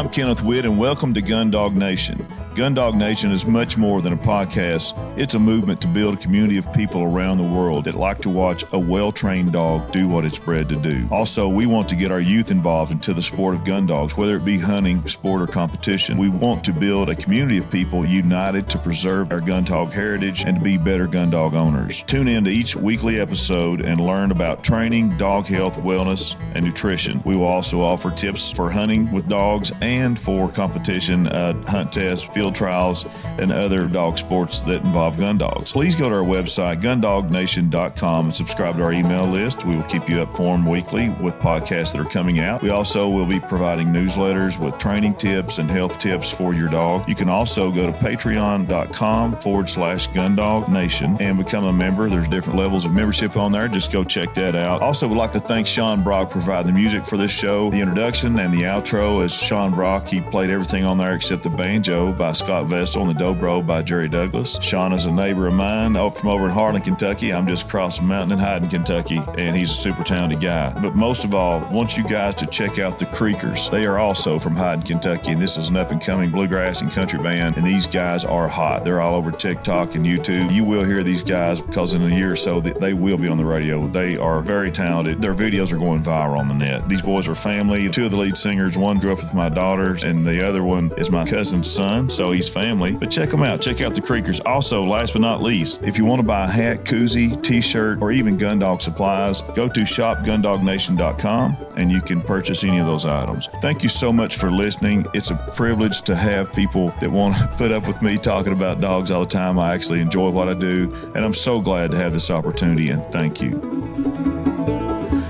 I'm Kenneth Witt, and welcome to Gundog Nation. Gundog Nation is much more than a podcast. It's a movement to build a community of people around the world that like to watch a well-trained dog do what it's bred to do. Also, we want to get our youth involved into the sport of gun dogs, whether it be hunting, sport, or competition. We want to build a community of people united to preserve our gun dog heritage and to be better gun dog owners. Tune in to each weekly episode and learn about training, dog health, wellness, and nutrition. We will also offer tips for hunting with dogs and for competition, hunt tests, field trials, and other dog sports that involve gun dogs. Please go to our website, gundognation.com, and subscribe to our email list. We will keep you informed weekly with podcasts that are coming out. We also will be providing newsletters with training tips and health tips for your dog. You can also go to patreon.com/gundognation and become a member. There's different levels of membership on there. Just go check that out. Also, would like to thank Sean Brock for providing the music for this show, the introduction and the outro. As Sean Brock, he played everything on there except the banjo by Scott Vestal and the dobro by Jerry Douglas. Sean is a neighbor of mine from over in Harlan, Kentucky. I'm just crossing the mountain in Hyden, Kentucky, and he's a super talented guy. But most of all, I want you guys to check out the Creekers. They are also from Hyden, Kentucky, and this is an up-and-coming bluegrass and country band, and these guys are hot. They're all over TikTok and YouTube. You will hear these guys because in a year or so, they will be on the radio. They are very talented. Their videos are going viral on the net. These boys are family. Two of the lead singers, one grew up with my daughters, and the other one is my cousin's son, so he's family. But check them out. Check out the Creekers. Also, last but not least, if you want to buy a hat, koozie, t-shirt, or even gun dog supplies, go to shopgundognation.com and you can purchase any of those items. Thank you so much for listening. It's a privilege to have people that want to put up with me talking about dogs all the time. I actually enjoy what I do, and I'm so glad to have this opportunity, and thank you.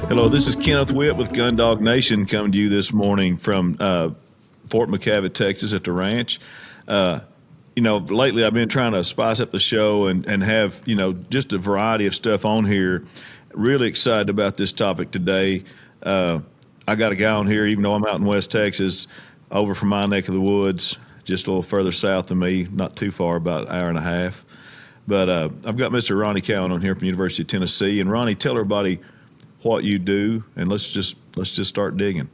Hello, this is Kenneth Witt with Gundog Nation coming to you this morning from Fort McCavitt, Texas at the ranch. Lately I've been trying to spice up the show and have, just a variety of stuff on here. Really excited about this topic today. I got a guy on here, even though I'm out in West Texas, over from my neck of the woods, just a little further south than me, not too far, about an hour and a half. But I've got Mr. Ronnie Cowan on here from the University of Tennessee. And Ronnie, tell everybody what you do, and let's just start digging.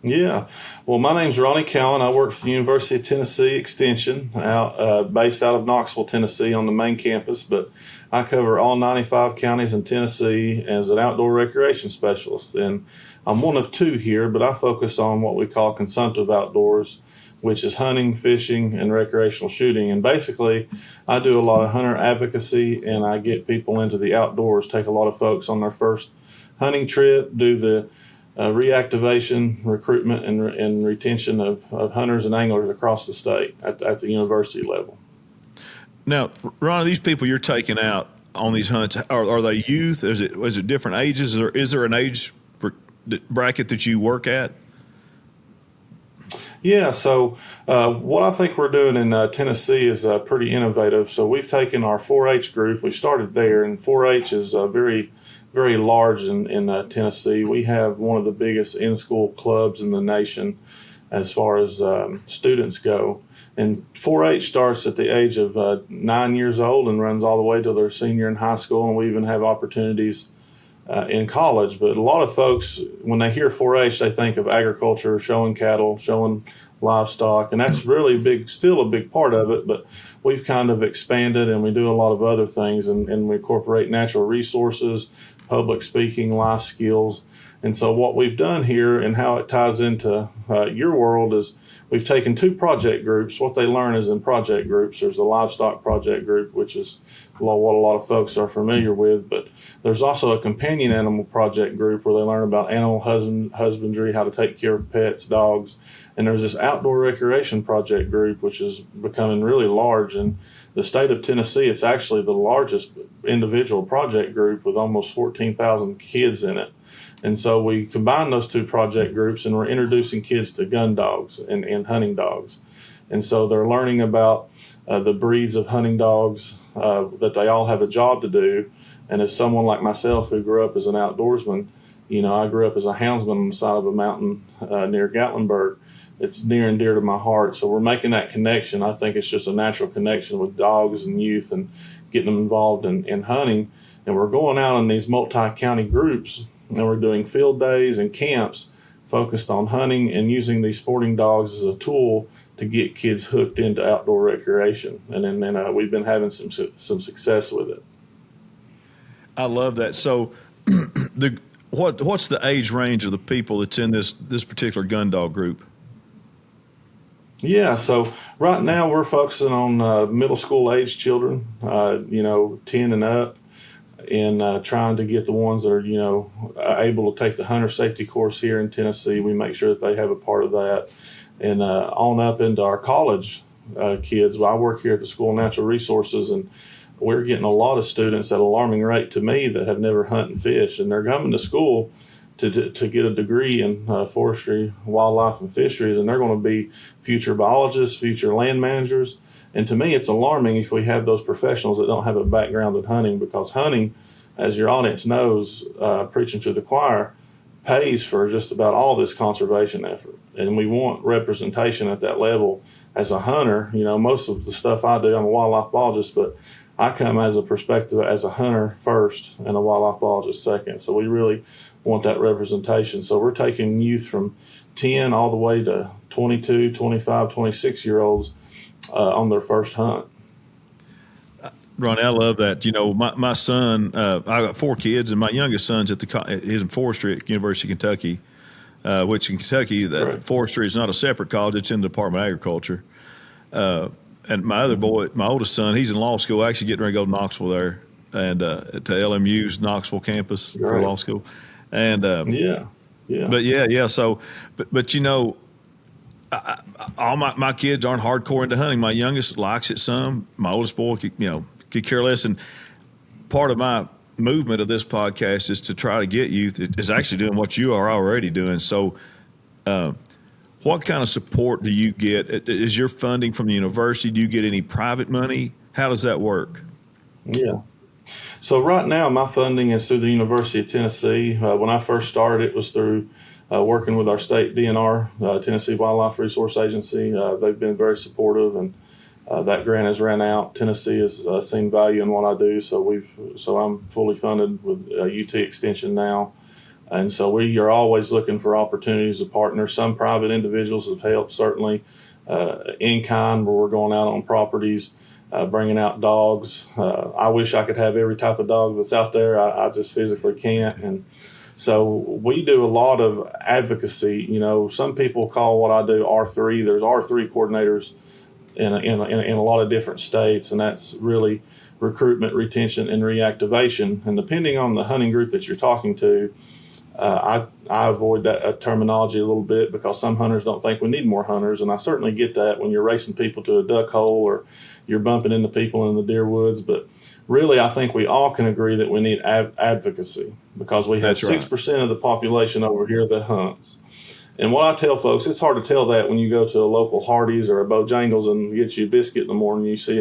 Yeah. Well, my name's Ronnie Cowan. I work for the University of Tennessee Extension, based out of Knoxville, Tennessee on the main campus, but I cover all 95 counties in Tennessee as an outdoor recreation specialist. And I'm one of two here, but I focus on what we call consumptive outdoors, which is hunting, fishing, and recreational shooting. And basically, I do a lot of hunter advocacy, and I get people into the outdoors, take a lot of folks on their first hunting trip, do the reactivation, recruitment, and retention of hunters and anglers across the state at the university level. Now, Ron, these people you're taking out on these hunts, are they youth? Is it different ages? Is there an age bracket that you work at? Yeah, so what I think we're doing in Tennessee is pretty innovative. So we've taken our 4-H group, we started there, and 4-H is very very large in Tennessee. We have one of the biggest in-school clubs in the nation as far as students go. And 4-H starts at the age of 9 years old and runs all the way till they're senior in high school, and we even have opportunities in college. But a lot of folks, when they hear 4-H, they think of agriculture, showing cattle, showing livestock, and that's really still a big part of it, but we've kind of expanded and we do a lot of other things, and we incorporate natural resources, public speaking, life skills. And so what we've done here and how it ties into your world is we've taken two project groups. What they learn is in project groups. There's the livestock project group, which is what a lot of folks are familiar with, but there's also a companion animal project group where they learn about animal husbandry, how to take care of pets, dogs. And there's this outdoor recreation project group, which is becoming really large. In the state of Tennessee, it's actually the largest individual project group with almost 14,000 kids in it. And so we combine those two project groups, and we're introducing kids to gun dogs and hunting dogs. And so they're learning about the breeds of hunting dogs, that they all have a job to do. And as someone like myself who grew up as an outdoorsman, I grew up as a houndsman on the side of a mountain near Gatlinburg. It's near and dear to my heart. So we're making that connection. I think it's just a natural connection with dogs and youth and getting them involved in hunting. And we're going out in these multi-county groups, and we're doing field days and camps focused on hunting and using these sporting dogs as a tool to get kids hooked into outdoor recreation. And then we've been having some success with it. I love that. So what's the age range of the people that's in this particular gun dog group? Yeah, so right now we're focusing on middle school age children, 10 and up, and trying to get the ones that are, able to take the hunter safety course here in Tennessee. We make sure that they have a part of that. And on up into our college kids. Well, I work here at the School of Natural Resources, and we're getting a lot of students at an alarming rate to me that have never hunted and fished, and they're coming to school to get a degree in forestry, wildlife, and fisheries, and they're going to be future biologists, future land managers. And to me, it's alarming if we have those professionals that don't have a background in hunting, because hunting, as your audience knows, preaching to the choir, pays for just about all this conservation effort. And we want representation at that level. As a hunter, most of the stuff I do, I'm a wildlife biologist, but I come as a perspective as a hunter first and a wildlife biologist second. So we really want that representation. So we're taking youth from 10 all the way to 22, 25, 26-year-olds on their first hunt. Ronnie, I love that. My son, I got 4 kids, and my youngest son's he's in forestry at University of Kentucky, which in Kentucky, forestry is not a separate college; it's in the Department of Agriculture. And my other boy, my oldest son, he's in law school, actually getting ready to go to Knoxville there, and to LMU's Knoxville campus for law school. And yeah. So, all my kids aren't hardcore into hunting. My youngest likes it some. My oldest boy could care less. And part of my movement of this podcast is to try to get youth is actually doing what you are already doing. So what kind of support do you get? Is your funding from the university? Do you get any private money? How does that work? Yeah. So right now my funding is through the University of Tennessee. When I first started, it was through working with our state DNR, Tennessee Wildlife Resource Agency. They've been very supportive, and that grant has ran out. Tennessee has seen value in what I do, so I'm fully funded with UT Extension now, and so we are always looking for opportunities to partner. Some private individuals have helped, certainly in kind, where we're going out on properties, bringing out dogs. I wish I could have every type of dog that's out there. I just physically can't, and so we do a lot of advocacy. Some people call what I do R3. There's R3 coordinators in a lot of different states, and that's really recruitment, retention, and reactivation. And depending on the hunting group that you're talking to, I avoid that terminology a little bit, because some hunters don't think we need more hunters, and I certainly get that when you're racing people to a duck hole or you're bumping into people in the deer woods. But really, I think we all can agree that we need advocacy, because we have 6% of the population over here that hunts. And what I tell folks, it's hard to tell that when you go to a local Hardee's or a Bojangles and get you a biscuit in the morning, you see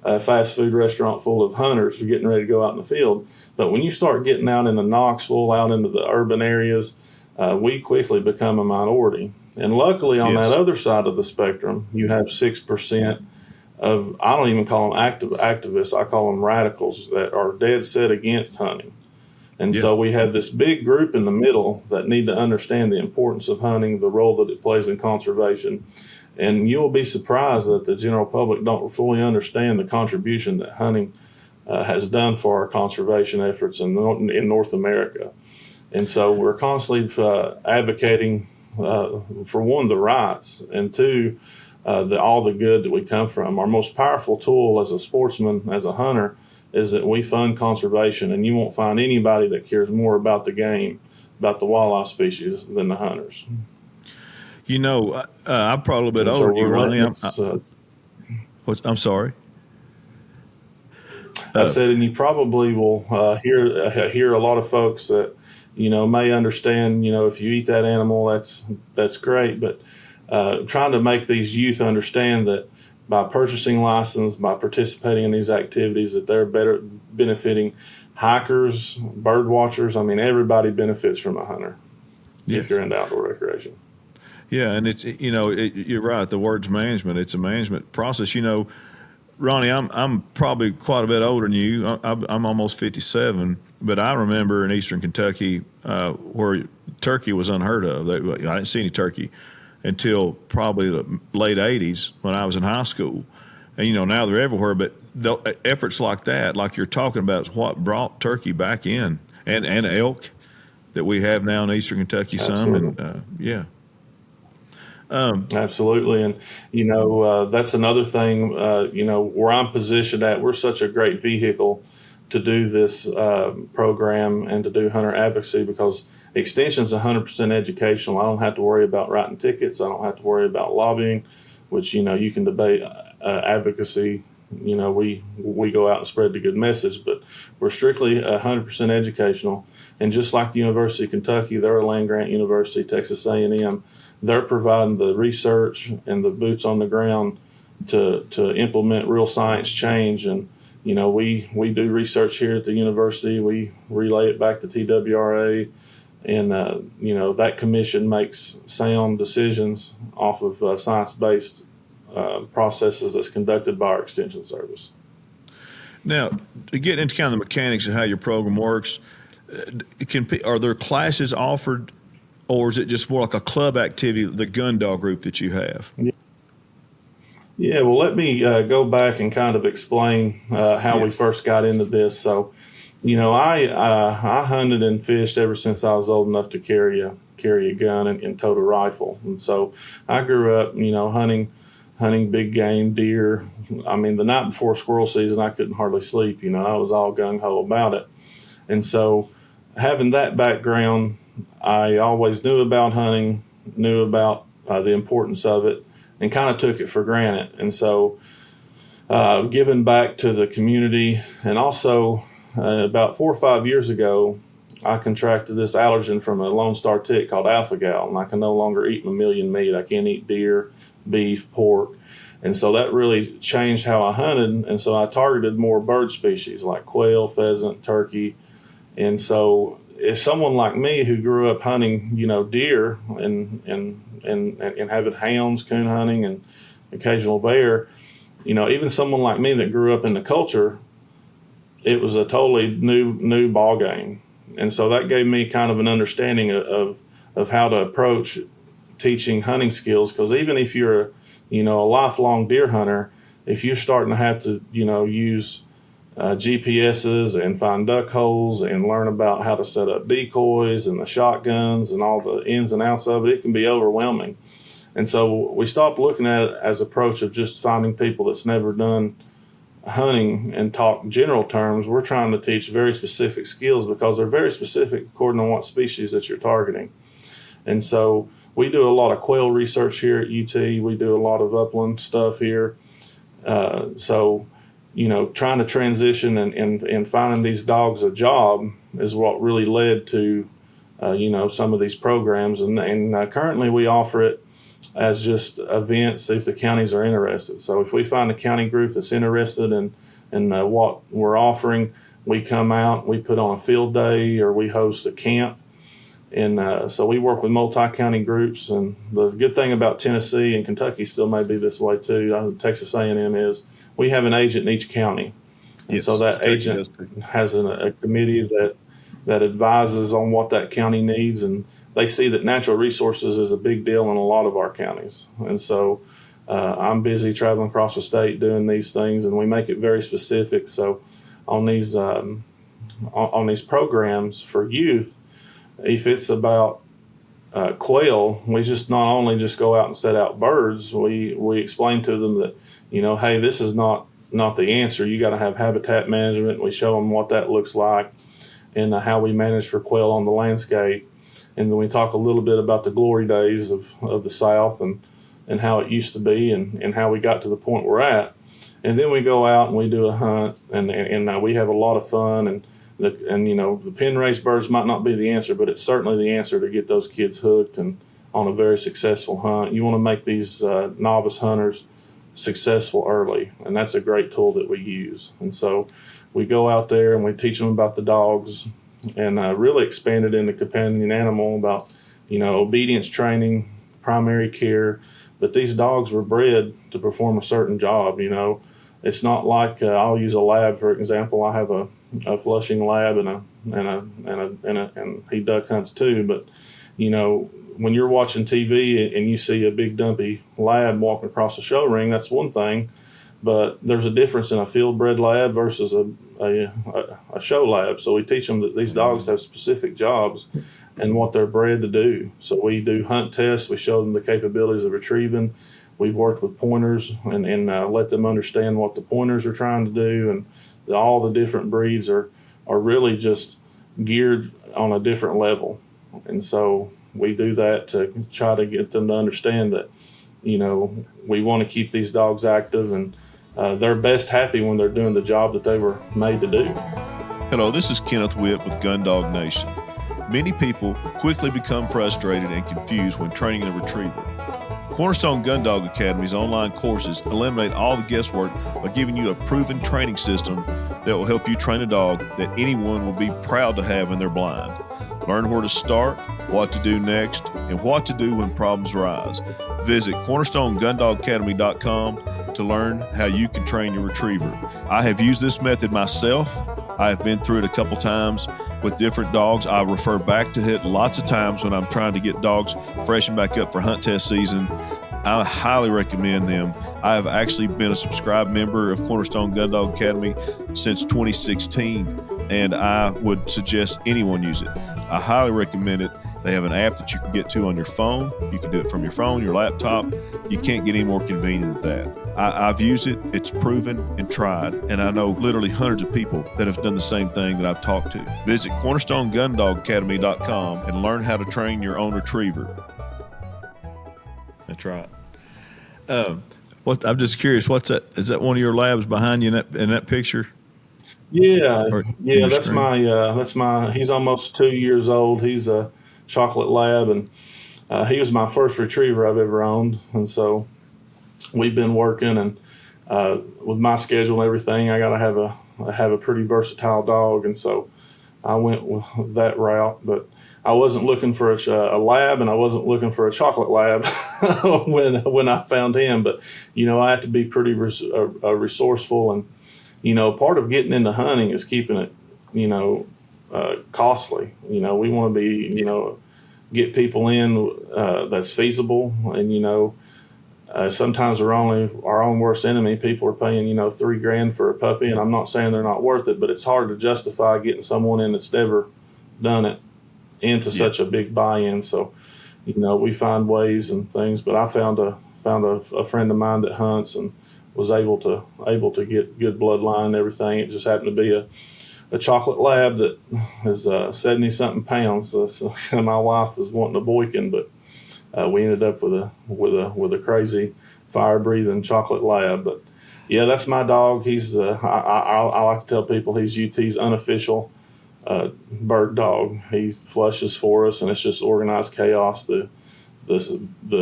a fast food restaurant full of hunters getting ready to go out in the field. But when you start getting out into Knoxville, out into the urban areas, we quickly become a minority. And luckily on that other side of the spectrum, you have 6% of, I don't even call them activists, I call them radicals, that are dead set against hunting. And so we have this big group in the middle that need to understand the importance of hunting, the role that it plays in conservation. And you'll be surprised that the general public don't fully understand the contribution that hunting has done for our conservation efforts in North America. And so we're constantly advocating for, one, the rights, and two, all the good that we come from. Our most powerful tool as a sportsman, as a hunter, is that we fund conservation, and you won't find anybody that cares more about the game, about the wildlife species, than the hunters. I'm probably a bit older than you, Ronnie. I'm sorry. I said, and you probably will hear a lot of folks that may understand. If you eat that animal, that's great, but trying to make these youth understand that by purchasing license, by participating in these activities, that they're better benefiting hikers, bird watchers. I mean, everybody benefits from a hunter if you're into outdoor recreation. Yeah, and it's you're right. The word's management. It's a management process. Ronnie, I'm probably quite a bit older than you. I'm almost 57, But I remember in eastern Kentucky where turkey was unheard of. I didn't see any turkey until probably the late 80s when I was in high school. And, now they're everywhere. But the efforts like that, like you're talking about, is what brought turkey back in, and elk that we have now in eastern Kentucky some. Absolutely. And, yeah. Absolutely. And, that's another thing, where I'm positioned at, we're such a great vehicle to do this program and to do hunter advocacy because Extension is 100% educational. I don't have to worry about writing tickets. I don't have to worry about lobbying, which, you can debate advocacy. We go out and spread the good message, but we're strictly 100% educational. And just like the University of Kentucky, they're a land-grant university, Texas A&M, they're providing the research and the boots on the ground to implement real science change. And, we do research here at the university. We relay it back to TWRA. And, that commission makes sound decisions off of science-based processes that's conducted by our Extension Service. Now, to get into kind of the mechanics of how your program works, are there classes offered, or is it just more like a club activity, the Gundog group that you have? Yeah, well, let me go back and kind of explain how we first got into this. So, I hunted and fished ever since I was old enough to carry a gun and tote a rifle. And so I grew up, hunting big game, deer. I mean, the night before squirrel season, I couldn't hardly sleep. I was all gung-ho about it. And so having that background, I always knew about hunting, knew about the importance of it, and kind of took it for granted. And so giving back to the community, and also about 4 or 5 years ago, I contracted this allergen from a Lone Star tick called alpha-gal, and I can no longer eat mammalian meat. I can't eat deer, beef, pork. And so that really changed how I hunted. And so I targeted more bird species like quail, pheasant, turkey. And so if someone like me who grew up hunting, deer and having hounds, coon hunting, and occasional bear, even someone like me that grew up in the culture, it was a totally new ball game. And so that gave me kind of an understanding of how to approach teaching hunting skills. Because even if you're a lifelong deer hunter, if you're starting to have to, use GPSs and find duck holes and learn about how to set up decoys and the shotguns and all the ins and outs of it, it can be overwhelming. And so we stopped looking at it as an approach of just finding people that's never done hunting and talk general terms. We're trying to teach very specific skills because they're very specific according to what species that you're targeting. And so we do a lot of quail research here at UT. We do a lot of upland stuff here. Trying to transition and finding these dogs a job is what really led to, some of these programs. And currently we offer it as just events if the counties are interested. So if we find a county group that's interested in what we're offering, we come out, we put on a field day, or we host a camp. And so we work with multi-county groups. And the good thing about Tennessee and Kentucky still may be this way too, Texas A&M, is we have an agent in each county. And yes, so that agent has a committee that advises on what that county needs. And they see that natural resources is a big deal in a lot of our counties. And so I'm busy traveling across the state doing these things, and we make it very specific. So on these programs for youth, if it's about quail, we just not only just go out and set out birds, we explain to them that, hey, this is not the answer. You got to have habitat management. We show them what that looks like and how we manage for quail on the landscape. And then we talk a little bit about the glory days of the South and how it used to be and how we got to the point we're at. And then we go out and we do a hunt, and we have a lot of fun. And the pen raised birds might not be the answer, but it's certainly the answer to get those kids hooked and on a very successful hunt. You want to make these novice hunters successful early, and that's a great tool that we use. And so we go out there and we teach them about the dogs, and really expand it into companion animal about obedience training, primary care. But these dogs were bred to perform a certain job. It's not like I'll use a lab for example. I have a Flushing Lab and he duck hunts too. But when you're watching TV and you see a big dumpy lab walking across the show ring, that's one thing. But there's a difference in a field-bred lab versus a show lab. So we teach them that these dogs have specific jobs and what they're bred to do. So we do hunt tests. We show them the capabilities of retrieving. We've worked with pointers and let them understand what the pointers are trying to do. And all the different breeds are really just geared on a different level. And so we do that to try to get them to understand that, we want to keep these dogs active, and they're best happy when they're doing the job that they were made to do. Hello, this is Kenneth Witt with Gundog Nation. Many people quickly become frustrated and confused when training a retriever. Cornerstone Gundog Academy's online courses eliminate all the guesswork by giving you a proven training system that will help you train a dog that anyone will be proud to have in their blind. Learn where to start, what to do next, and what to do when problems arise. Visit cornerstonegundogacademy.com to learn how you can train your retriever. I have used this method myself. I have been through it a couple times with different dogs. I refer back to it lots of times when I'm trying to get dogs freshened back up for hunt test season. I highly recommend them. I have actually been a subscribed member of Cornerstone Gundog Academy since 2016, and I would suggest anyone use it. I highly recommend it. They have an app that you can get to on your phone. You can do it from your phone, your laptop. You can't get any more convenient than that. I've used it. It's proven and tried. And I know literally hundreds of people that have done the same thing that I've talked to. Visit cornerstonegundogacademy.com and learn how to train your own retriever. That's right. I'm just curious, what's that? Is that one of your labs behind you in that picture? Yeah, that's my. He's almost 2 years old. He's a chocolate lab, and he was my first retriever I've ever owned. And so we've been working, and with my schedule and everything, I got to have a pretty versatile dog, and so I went with that route. But I wasn't looking for a lab, and I wasn't looking for a chocolate lab when I found him. But I had to be pretty resourceful, and part of getting into hunting is keeping it costly. We want to be get people in that's feasible, and sometimes we're only our own worst enemy. People are paying $3,000 for a puppy, and I'm not saying they're not worth it, but it's hard to justify getting someone in that's never done it into such a big buy-in. So we find ways and things, but I found a friend of mine that hunts and was able to get good bloodline and everything. It just happened to be a chocolate lab that is 70 something pounds. So my wife was wanting a boykin, but we ended up with a crazy fire breathing chocolate lab. But yeah, that's my dog. He's I like to tell people he's UT's unofficial bird dog. He flushes for us, and it's just organized chaos. The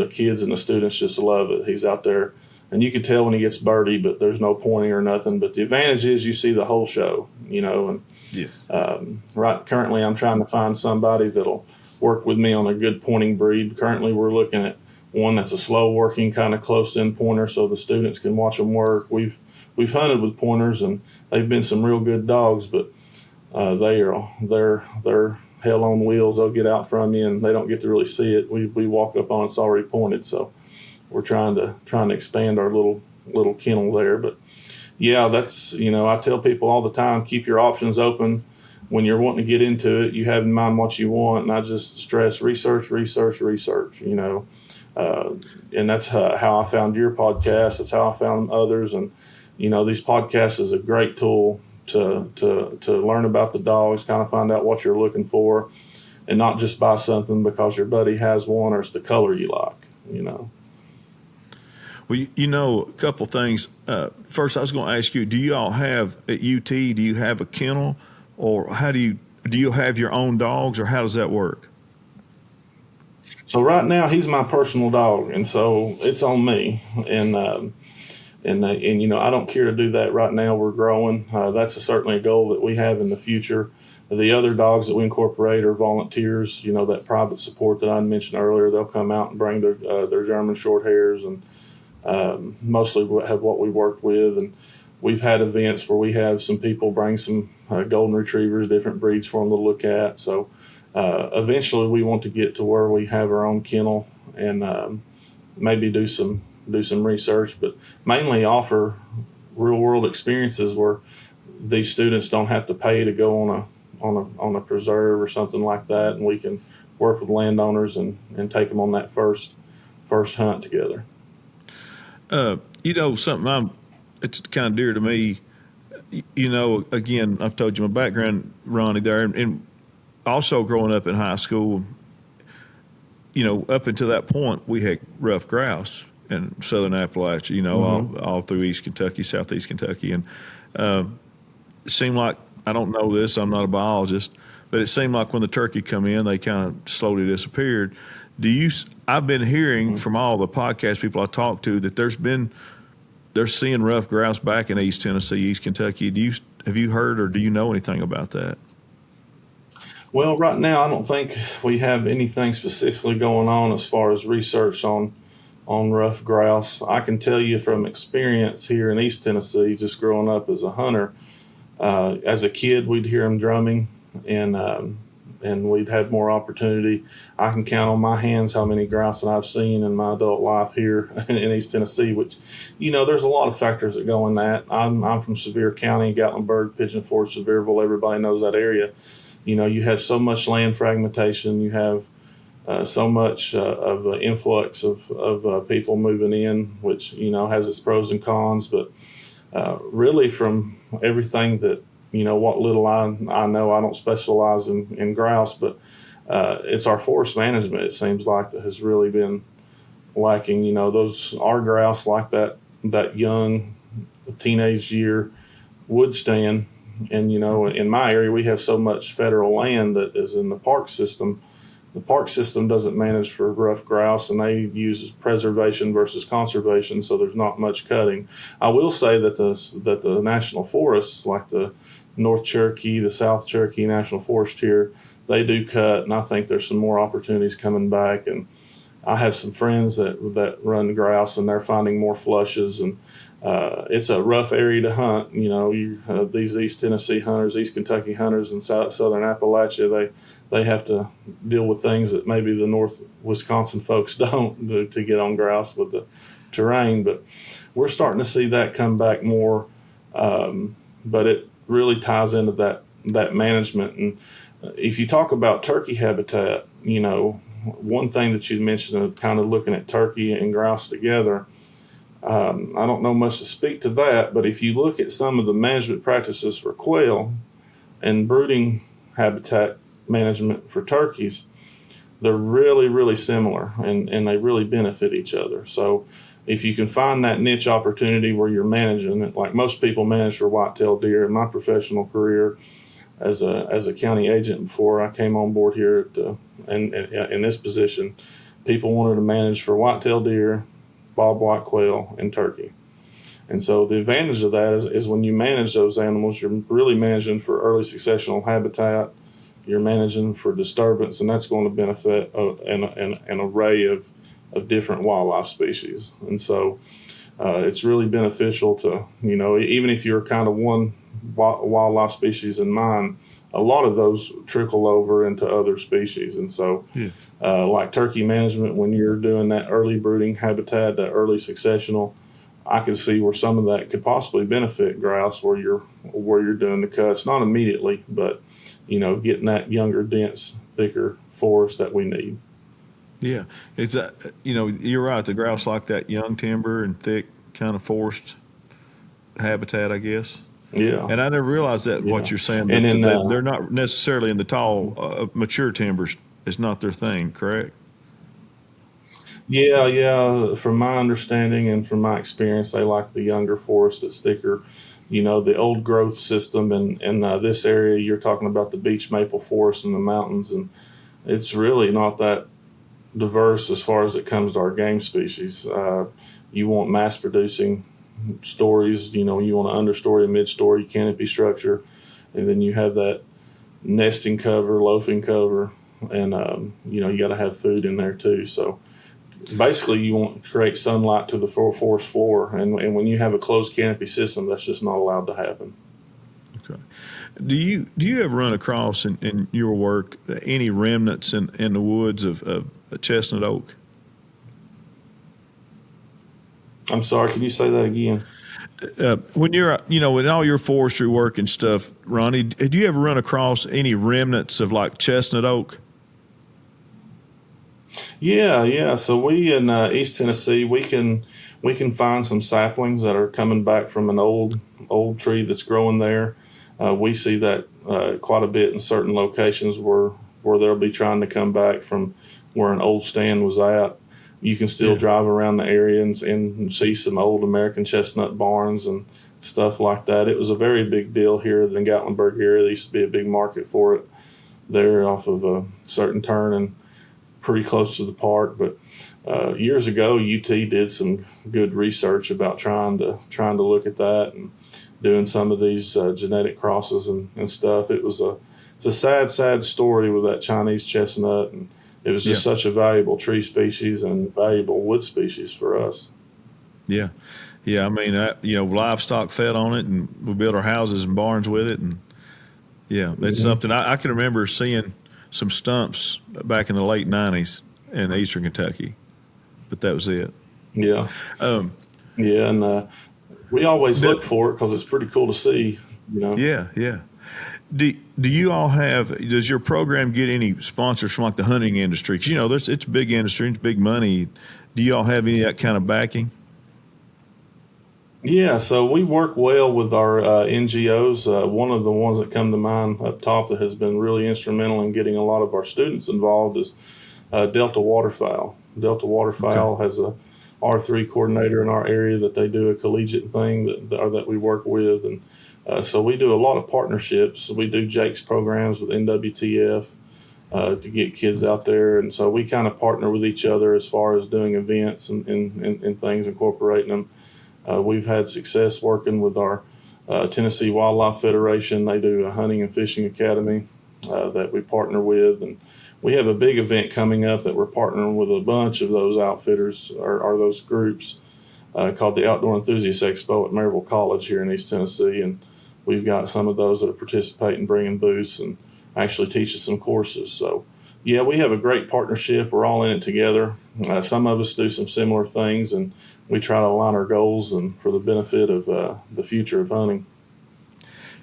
kids and the students just love it. He's out there, and you can tell when he gets birdie, but there's no pointing or nothing. But the advantage is you see the whole show, and yes. Currently I'm trying to find somebody that'll work with me on a good pointing breed. Currently we're looking at one that's a slow working kind of close in pointer so the students can watch them work. We've hunted with pointers, and they've been some real good dogs, but they're hell on wheels. They'll get out from you and they don't get to really see it. We walk up on it's already pointed. So we're trying to expand our little kennel there. But yeah, that's, I tell people all the time, keep your options open. When you're wanting to get into it, you have in mind what you want. And I just stress research, and that's how I found your podcast. That's how I found others. And, these podcasts is a great tool to learn about the dogs, kind of find out what you're looking for, and not just buy something because your buddy has one or it's the color you like, Well, a couple things. First, I was going to ask you, do you all have at UT, do you have a kennel, or how do you have your own dogs, or how does that work? So right now he's my personal dog, and so it's on me. And I don't care to do that right now. We're growing. That's certainly a goal that we have in the future. The other dogs that we incorporate are volunteers. That private support that I mentioned earlier. They'll come out and bring their German short hairs, and mostly have what we worked with. And we've had events where we have some people bring some golden retrievers, different breeds for them to look at. So eventually we want to get to where we have our own kennel and maybe do some research, but mainly offer real world experiences where these students don't have to pay to go on a preserve or something like that, and we can work with landowners and take them on that first hunt together. Something it's kind of dear to me. Again, I've told you my background, Ronnie, there, and also growing up in high school. Up until that point, we had rough grouse in southern Appalachia. All through East Kentucky, Southeast Kentucky, and it seemed like, I don't know this, I'm not a biologist, but it seemed like when the turkey come in, they kind of slowly disappeared. I've been hearing from all the podcast people I talk to that they're seeing rough grouse back in East Tennessee, East Kentucky. Have you heard or do you know anything about that? Well, right now, I don't think we have anything specifically going on as far as research on rough grouse. I can tell you from experience here in East Tennessee, just growing up as a hunter, as a kid, we'd hear them drumming, and we'd have more opportunity. I can count on my hands how many grouse that I've seen in my adult life here in East Tennessee, which, there's a lot of factors that go in that. I'm from Sevier County, Gatlinburg, Pigeon Forge, Sevierville. Everybody knows that area. You have so much land fragmentation. You have so much of an influx of people moving in, which, has its pros and cons. But really from everything that, what little I know, I don't specialize in grouse, but it's our forest management, it seems like, that has really been lacking. Our grouse, like that young teenage year, would stand. And, in my area, we have so much federal land that is in the park system. The park system doesn't manage for rough grouse, and they use preservation versus conservation, so there's not much cutting. I will say that the national forests, like the North Cherokee, the South Cherokee National Forest here, they do cut, and I think there's some more opportunities coming back. And I have some friends that run grouse, and they're finding more flushes, and it's a rough area to hunt. These East Tennessee hunters, East Kentucky hunters, and Southern Appalachia, they have to deal with things that maybe the North Wisconsin folks don't to get on grouse with the terrain. But we're starting to see that come back more. But it really ties into that management. And if you talk about turkey habitat, one thing that you mentioned, kind of looking at turkey and grouse together, I don't know much to speak to that, but if you look at some of the management practices for quail and brooding habitat management for turkeys, they're really, really similar, and they really benefit each other. So if you can find that niche opportunity where you're managing it, like most people manage for white-tailed deer. In my professional career as a county agent before I came on board here and in this position, people wanted to manage for white-tailed deer, bobwhite quail, and turkey. And so the advantage of that is when you manage those animals, you're really managing for early successional habitat, you're managing for disturbance, and that's going to benefit an array of different wildlife species. And so it's really beneficial to, even if you're kind of one wildlife species in mind, a lot of those trickle over into other species. And so like turkey management, when you're doing that early brooding habitat, that early successional, I can see where some of that could possibly benefit grouse where you're doing the cuts, not immediately, but, getting that younger, dense, thicker forest that we need. Yeah. It's, you're right. The grouse like that young timber and thick kind of forest habitat, I guess. Yeah. And I never realized that what you're saying, that they're not necessarily in the tall, mature timbers. It's not their thing, correct? Yeah. From my understanding and from my experience, they like the younger forest that's thicker. The old growth system in this area, you're talking about the beech maple forest in the mountains, and it's really not that diverse as far as it comes to our game species. You want mass producing stories, you want an understory, a mid-story, canopy structure, and then you have that nesting cover, loafing cover, and you got to have food in there too. So basically you want to create sunlight to the forest floor, and when you have a closed canopy system, that's just not allowed to happen. Okay. Do you ever run across in your work any remnants in the woods of chestnut oak? I'm sorry, can you say that again? When you're, in all your forestry work and stuff, Ronnie, do you ever run across any remnants of like chestnut oak? Yeah. So we in East Tennessee, we can find some saplings that are coming back from an old tree that's growing there. We see that quite a bit in certain locations where they'll be trying to come back from where an old stand was at. You can still Yeah. drive around the area and see some old American chestnut barns and stuff like that. It was a very big deal here in the Gatlinburg area. There used to be a big market for it there off of a certain turn and pretty close to the park. But years ago, UT did some good research about trying to look at that and doing some of these genetic crosses and stuff. It's a sad story with that Chinese chestnut, and it was just such a valuable tree species and valuable wood species for us. Yeah. Yeah. I mean, livestock fed on it, and we built our houses and barns with it. And yeah, it's something I can remember seeing some stumps back in the late 90s in eastern Kentucky, but that was it. Yeah. Um, Yeah. And we always look for it because it's pretty cool to see, yeah. Yeah. Do you all does your program get any sponsors from like the hunting industry? Because, it's big industry, it's big money. Do you all have any of that kind of backing? Yeah, so we work well with our NGOs. One of the ones that come to mind up top that has been really instrumental in getting a lot of our students involved is Delta Waterfowl. Delta Waterfowl has a R3 coordinator in our area that they do a collegiate thing that we work with, and so we do a lot of partnerships. We do Jake's programs with NWTF to get kids out there, and so we kind of partner with each other as far as doing events and things, incorporating them. We've had success working with our Tennessee Wildlife Federation. They do a hunting and fishing academy that we partner with, and we have a big event coming up that we're partnering with a bunch of those outfitters or those groups called the Outdoor Enthusiasts Expo at Maryville College here in East Tennessee, and we've got some of those that are participating, bringing booths, and actually teaching some courses. So, yeah, we have a great partnership. We're all in it together. Some of us do some similar things, and we try to align our goals and for the benefit of the future of hunting.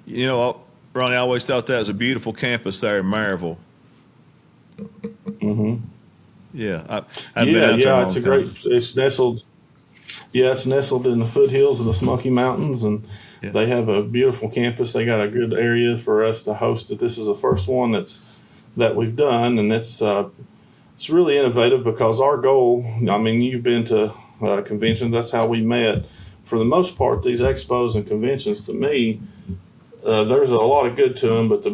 Ronnie, I always thought that was a beautiful campus there in Maryville. Mm-hmm. Yeah, I've been out there a long time. It's nestled. Yeah, it's nestled in the foothills of the Smoky Mountains, and they have a beautiful campus. They got a good area for us to host it. This is the first one that we've done, and it's really innovative because our goal. I mean, you've been to conventions. That's how we met. For the most part, these expos and conventions, to me, there's a lot of good to them, but the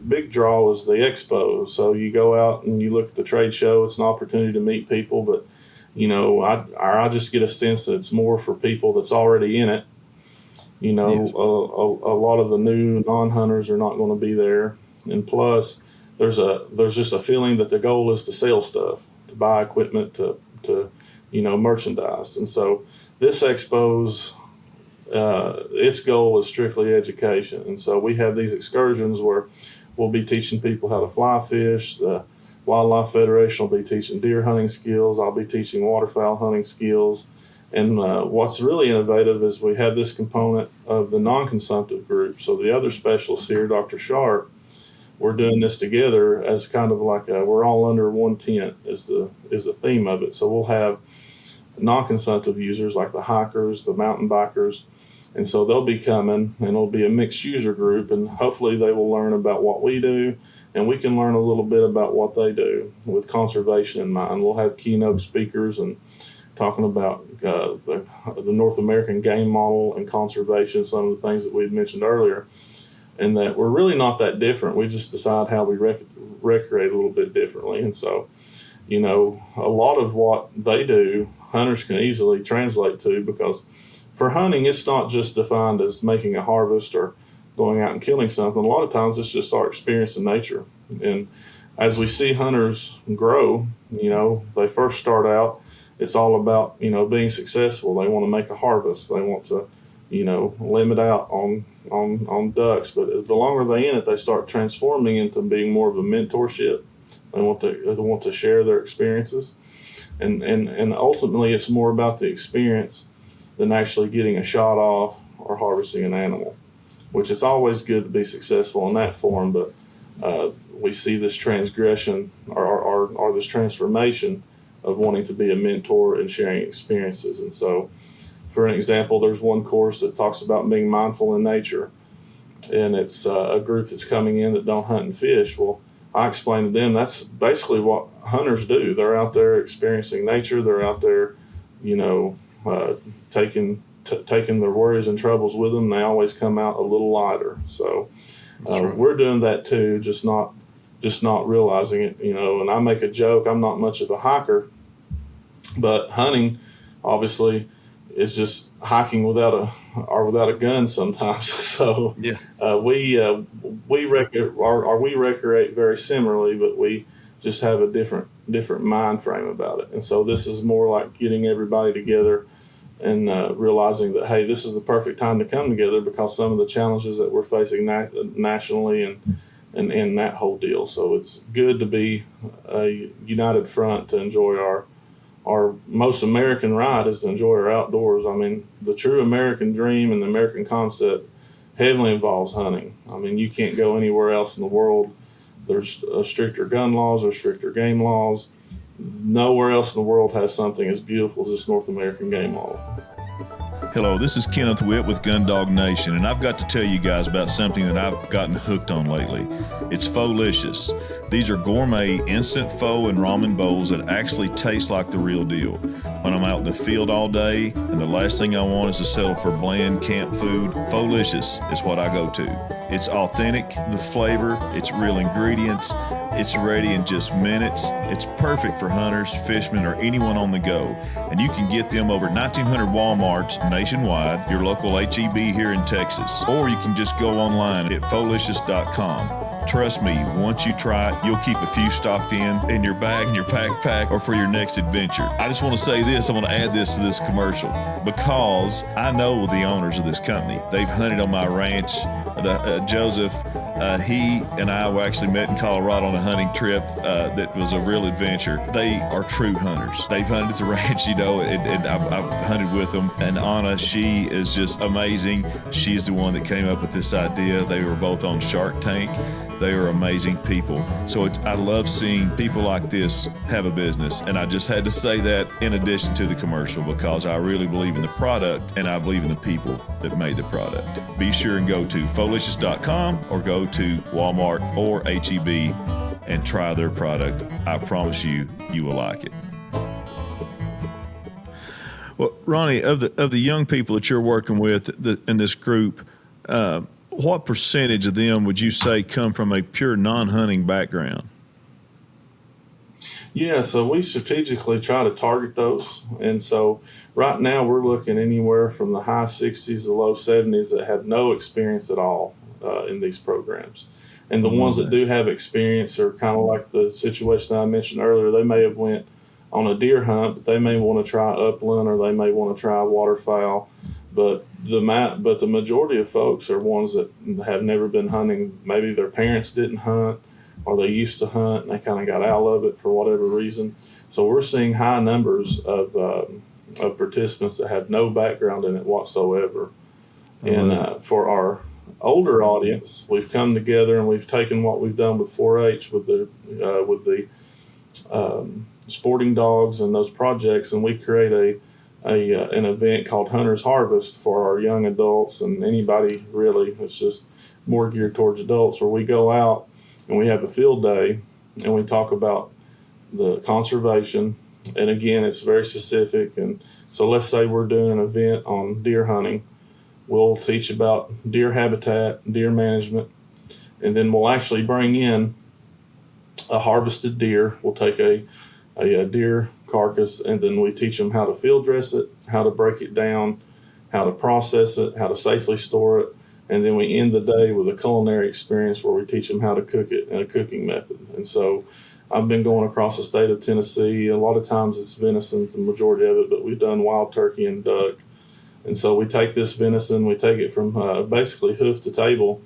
big draw is the expo. So you go out and you look at the trade show. It's an opportunity to meet people, but I just get a sense that it's more for people that's already in it. A lot of the new non-hunters are not going to be there, and plus, there's just a feeling that the goal is to sell stuff, to buy equipment, to merchandise, and so this expo's its goal is strictly education, and so we have these excursions where we'll be teaching people how to fly fish. The Wildlife Federation will be teaching deer hunting skills. I'll be teaching waterfowl hunting skills. And what's really innovative is we have this component of the non-consumptive group. So the other specialists here, Dr. Sharp, we're doing this together as kind of like we're all under one tent is the theme of it. So we'll have non-consumptive users like the hikers, the mountain bikers, and so they'll be coming, and it'll be a mixed user group, and hopefully they will learn about what we do, and we can learn a little bit about what they do with conservation in mind. We'll have keynote speakers and talking about the North American game model and conservation, some of the things that we had mentioned earlier, and that we're really not that different. We just decide how we recreate a little bit differently. And so, a lot of what they do, hunters can easily translate to, because for hunting, it's not just defined as making a harvest or going out and killing something. A lot of times it's just our experience in nature. And as we see hunters grow, they first start out it's all about, being successful. They want to make a harvest. They want to, limit out on ducks. But the longer they in it, they start transforming into being more of a mentorship. They want to share their experiences, and ultimately it's more about the experience than actually getting a shot off or harvesting an animal, which it's always good to be successful in that form. But we see this transgression or this transformation of wanting to be a mentor and sharing experiences. And so, for an example, there's one course that talks about being mindful in nature, and it's a group that's coming in that don't hunt and fish. Well, I explain to them that's basically what hunters do. They're out there experiencing nature. They're out there, taking their worries and troubles with them. They always come out a little lighter. So right. We're doing that too, just not realizing it. And I make a joke. I'm not much of a hiker, but hunting, obviously, is just hiking without a gun sometimes. So yeah. we recreate very similarly, but we just have a different mind frame about it. And so this is more like getting everybody together and realizing that, hey, this is the perfect time to come together because some of the challenges that we're facing nationally and that whole deal. So it's good to be a united front to enjoy our most American right is to enjoy our outdoors. I mean, the true American dream and the American concept heavily involves hunting. I mean, you can't go anywhere else in the world. There's stricter gun laws or stricter game laws. Nowhere else in the world has something as beautiful as this North American game law. Hello, this is Kenneth Witt with Gundog Nation, and I've got to tell you guys about something that I've gotten hooked on lately. It's Pho-licious. These are gourmet instant pho and ramen bowls that actually taste like the real deal. When I'm out in the field all day and the last thing I want is to settle for bland camp food, Pho-licious is what I go to. It's authentic, the flavor, it's real ingredients, it's ready in just minutes. It's perfect for hunters, fishermen, or anyone on the go. And you can get them over 1,900 Walmarts nationwide, your local H-E-B here in Texas. Or you can just go online at pholicious.com. Trust me, once you try it, you'll keep a few stocked in your bag, in your backpack, or for your next adventure. I just want to say this, I want to add this to this commercial because I know the owners of this company. They've hunted on my ranch. Joseph, he and I were actually met in Colorado on a hunting trip that was a real adventure. They are true hunters. They've hunted at the ranch, and I've hunted with them. And Anna, she is just amazing. She is the one that came up with this idea. They were both on Shark Tank. They are amazing people. So I love seeing people like this have a business. And I just had to say that in addition to the commercial because I really believe in the product and I believe in the people that made the product. Be sure and go to pholicious.com or go to Walmart or H-E-B and try their product. I promise you will like it. Well, Ronnie, of the young people that you're working with in this group, what percentage of them would you say come from a pure non-hunting background? Yeah, so we strategically try to target those. And so right now we're looking anywhere from the high 60s to low 70s that have no experience at all in these programs. And the ones that do have experience are kind of like the situation that I mentioned earlier. They may have went on a deer hunt, but they may want to try upland or they may want to try waterfowl. But the majority of folks are ones that have never been hunting. Maybe their parents didn't hunt or they used to hunt and they kind of got out of it for whatever reason. So we're seeing high numbers of participants that have no background in it whatsoever. And for our older audience, we've come together and we've taken what we've done with 4-H with the sporting dogs and those projects, and we create an event called Hunter's Harvest for our young adults and anybody really. It's just more geared towards adults, where we go out and we have a field day and we talk about the conservation. And again, it's very specific. And so let's say we're doing an event on deer hunting. We'll teach about deer habitat, deer management, and then we'll actually bring in a harvested deer. We'll take a deer carcass, and then we teach them how to field dress it, how to break it down, how to process it, how to safely store it, and then we end the day with a culinary experience where we teach them how to cook it in a cooking method. And so I've been going across the state of Tennessee. A lot of times it's venison, the majority of it, but we've done wild turkey and duck. And so we take this venison, we take it from basically hoof to table,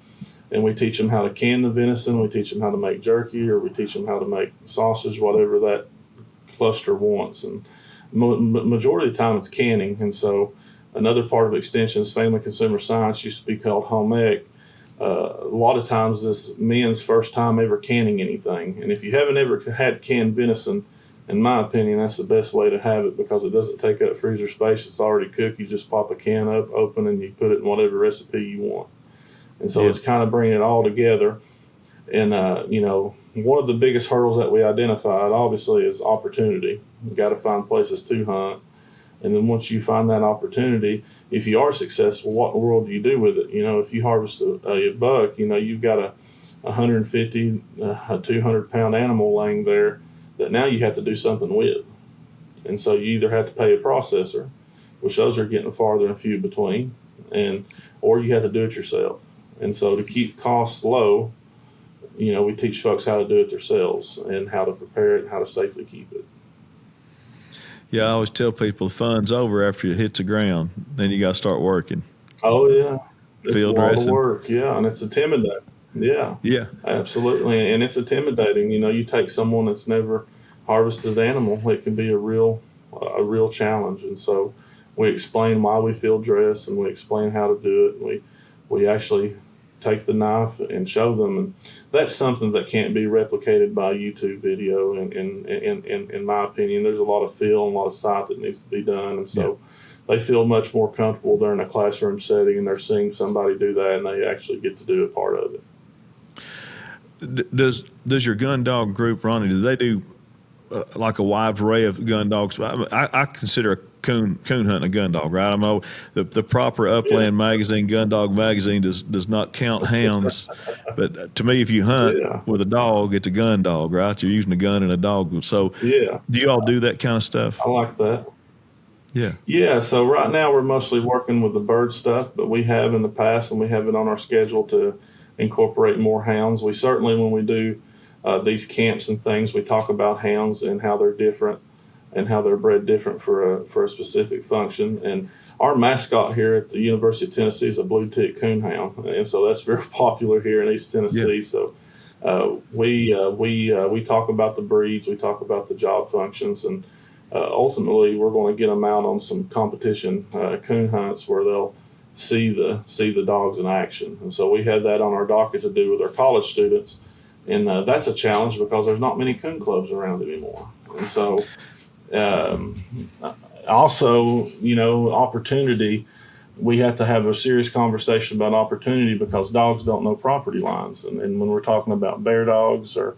and we teach them how to can the venison. We teach them how to make jerky, or we teach them how to make sausage, whatever that cluster wants. And majority of the time it's canning. And so another part of Extension's Family Consumer Science used to be called home ec. A lot of times this men's first time ever canning anything. And if you haven't ever had canned venison, in my opinion, that's the best way to have it, because it doesn't take up freezer space. It's already cooked. You just pop a can up, open, and you put it in whatever recipe you want. And so it's kind of bringing it all together. And, one of the biggest hurdles that we identified, obviously, is opportunity. You got to find places to hunt. And then once you find that opportunity, if you are successful, what in the world do you do with it? If you harvest a buck, you've got a 150, a 200-pound animal laying there that now you have to do something with. And so you either have to pay a processor, which those are getting farther and few between, or you have to do it yourself. And so to keep costs low, we teach folks how to do it themselves and how to prepare it and how to safely keep it. Yeah, I always tell people the fun's over after it hits the ground. Then you got to start working. Oh, yeah. It's Field a lot dressing. of work, yeah, and it's intimidating. Yeah. Yeah. Absolutely, and it's intimidating. You take someone that's never harvested an animal, it can be a real challenge. And so we explain why we field dress, and we explain how to do it. We actually take the knife and show them, and that's something that can't be replicated by YouTube video. In my opinion, there's a lot of feel and a lot of sight that needs to be done, and so they feel much more comfortable during a classroom setting, and they're seeing somebody do that, and they actually get to do a part of it. Does your gun dog group, Ronnie, do they do like a wide array of gun dogs? I consider a coon hunting a gun dog, right? I know the proper Upland magazine, Gun Dog magazine, does not count hounds, but to me, if you hunt with a dog, it's a gun dog, right? You're using a gun and a dog. So do you all do that kind of stuff? I like that. Yeah. Yeah, so right now we're mostly working with the bird stuff, but we have in the past, and we have it on our schedule to incorporate more hounds. We certainly, when we do these camps and things, we talk about hounds and how they're different and how they're bred different for a specific function. And our mascot here at the University of Tennessee is a blue tick coonhound, and so that's very popular here in East Tennessee. Yeah. So we talk about the breeds, we talk about the job functions, and ultimately we're going to get them out on some competition coon hunts where they'll see the dogs in action. And so we had that on our docket to do with our college students, and that's a challenge because there's not many coon clubs around anymore. And so also, opportunity, we have to have a serious conversation about opportunity because dogs don't know property lines. And when we're talking about bear dogs or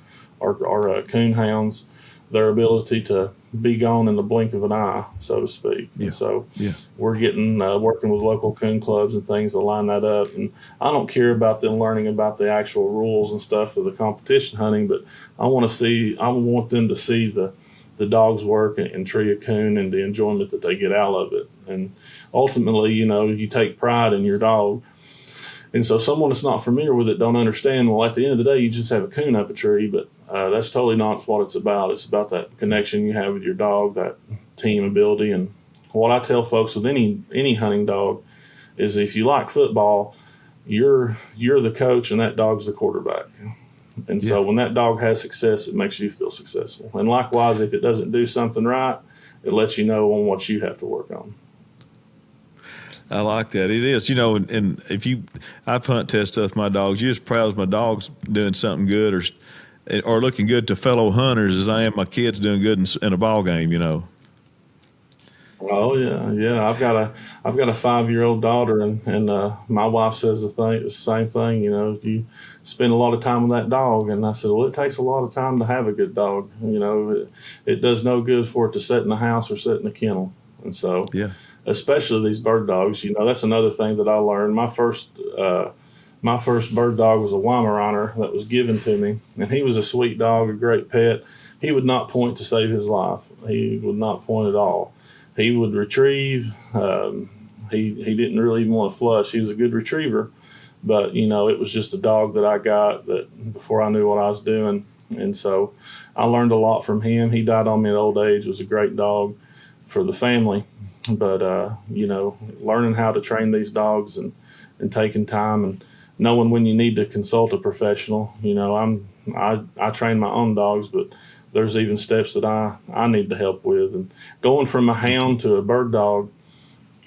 coon hounds, their ability to be gone in the blink of an eye, so to speak. Yeah. And so we're getting working with local coon clubs and things to line that up. And I don't care about them learning about the actual rules and stuff of the competition hunting, but I want them to see the dogs work and tree a coon and the enjoyment that they get out of it. And ultimately, you take pride in your dog. And so someone that's not familiar with it don't understand, well, at the end of the day, you just have a coon up a tree, but that's totally not what it's about. It's about that connection you have with your dog, that team ability. And what I tell folks with any hunting dog is if you like football, you're the coach and that dog's the quarterback. And so when that dog has success, it makes you feel successful. And likewise, if it doesn't do something right, it lets you know on what you have to work on. I like that. It is, and I've hunt test stuff with my dogs. You're as proud as my dog's doing something good or looking good to fellow hunters as I am my kids doing good in a ball game, Oh yeah. I've got a 5-year-old daughter, and my wife says the same thing. You spend a lot of time with that dog, and I said, well, it takes a lot of time to have a good dog. It does no good for it to sit in the house or sit in the kennel, and so especially these bird dogs. That's another thing that I learned. My first bird dog was a Weimaraner that was given to me, and he was a sweet dog, a great pet. He would not point to save his life. He would not point at all. He would retrieve. He didn't really even want to flush. He was a good retriever, but it was just a dog that I got that before I knew what I was doing. And so I learned a lot from him. He died on me at old age, was a great dog for the family. But, learning how to train these dogs and taking time and knowing when you need to consult a professional. I train my own dogs, but there's even steps that I need to help with. And going from a hound to a bird dog,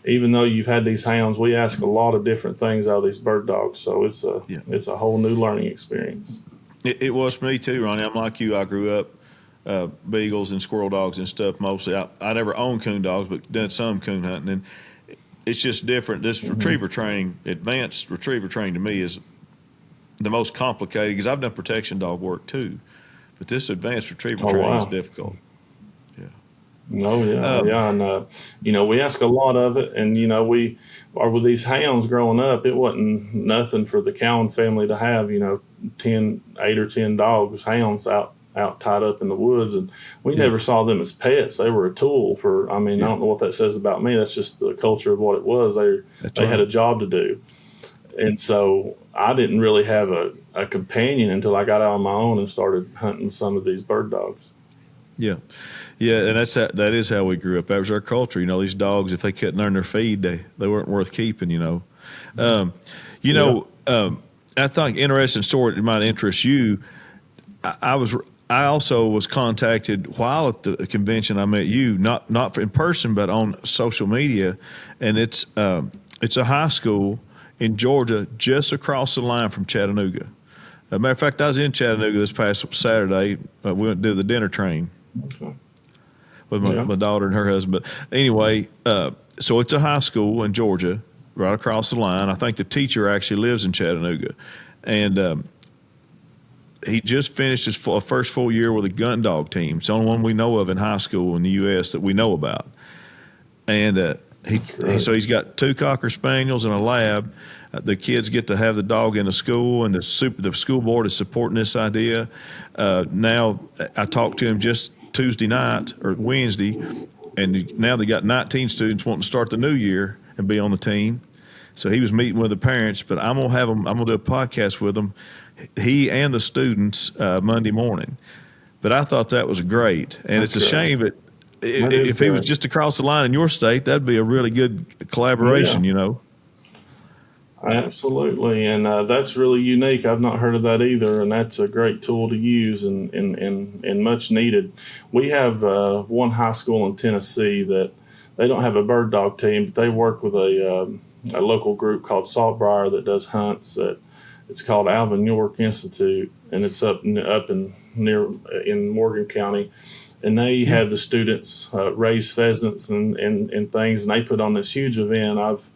even though you've had these hounds, we ask a lot of different things out of these bird dogs. So it's a whole new learning experience. It was for me too, Ronnie. I'm like you. I grew up beagles and squirrel dogs and stuff mostly. I never owned coon dogs, but done some coon hunting. And it's just different. This retriever training, advanced retriever training to me is the most complicated because I've done protection dog work too. But this advanced retriever training is difficult. And we ask a lot of it, and we are with these hounds growing up. It wasn't nothing for the Cowan family to have 8 or 10 hounds out tied up in the woods, and we never saw them as pets. They were a tool for. I don't know what that says about me. That's just the culture of what it was. They had a job to do, and so I didn't really have a companion until I got out on my own and started hunting some of these bird dogs. Yeah, and that is how we grew up. That was our culture. These dogs, if they couldn't earn their feed, they weren't worth keeping. I think interesting story that might interest you. I also was contacted while at the convention. I met you, not in person, but on social media, and it's a high school in Georgia, just across the line from Chattanooga. As a matter of fact, I was in Chattanooga this past Saturday. We went to the dinner train with my daughter and her husband. But anyway, so it's a high school in Georgia, right across the line. I think the teacher actually lives in Chattanooga. And he just finished his first full year with a Gundog team. It's the only one we know of in high school in the U.S. that we know about. And so he's got 2 Cocker Spaniels and a Lab. The kids get to have the dog in the school, and the school board is supporting this idea. Now, I talked to him just Tuesday night or Wednesday, and now they got 19 students wanting to start the new year and be on the team. So he was meeting with the parents, but I'm gonna do a podcast with them, he and the students, Monday morning. But I thought that was great, and it's a shame that if he was just across the line in your state, that'd be a really good collaboration. Absolutely, and that's really unique. I've not heard of that either, and that's a great tool to use and much needed. We have one high school in Tennessee that they don't have a bird dog team, but they work with a local group called Saltbriar that does hunts. It's called Alvin York Institute, and it's up in Morgan County. And they had the students raise pheasants and things, and they put on this huge event. I've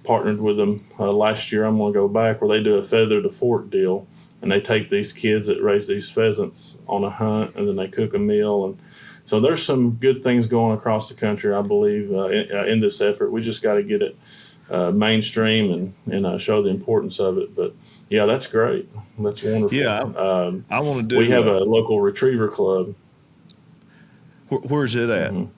partnered with them last year. I'm going to go back where they do a feather to fork deal, and they take these kids that raise these pheasants on a hunt, and then they cook a meal. And so there's some good things going across the country, I believe, in this effort. We just got to get it mainstream and show the importance of it. But yeah, that's great. That's wonderful. Yeah, I want to do. We have a local retriever club. Where's it at? Mm-hmm.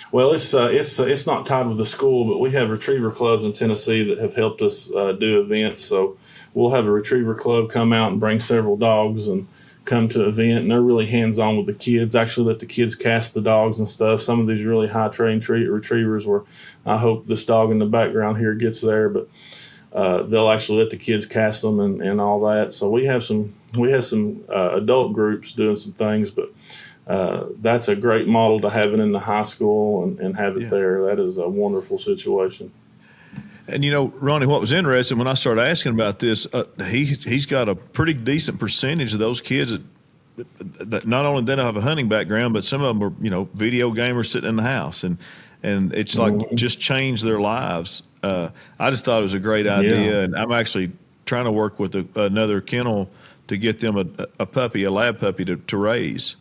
Well, it's not tied with the school, but we have retriever clubs in Tennessee that have helped us do events. So we'll have a retriever club come out and bring several dogs and come to an event, and they're really hands-on with the kids. Actually let the kids cast the dogs and stuff. Some of these really high-trained retrievers where I hope this dog in the background here gets there, but they'll actually let the kids cast them and all that. So we have some adult groups doing some things, but that's a great model to have it in the high school and have it there. That is a wonderful situation. And Ronnie, what was interesting when I started asking about this, he's got a pretty decent percentage of those kids that not only they don't have a hunting background, but some of them are video gamers sitting in the house, and it's like just changed their lives. I just thought it was a great idea, and I'm actually trying to work with another kennel to get them a lab puppy to raise.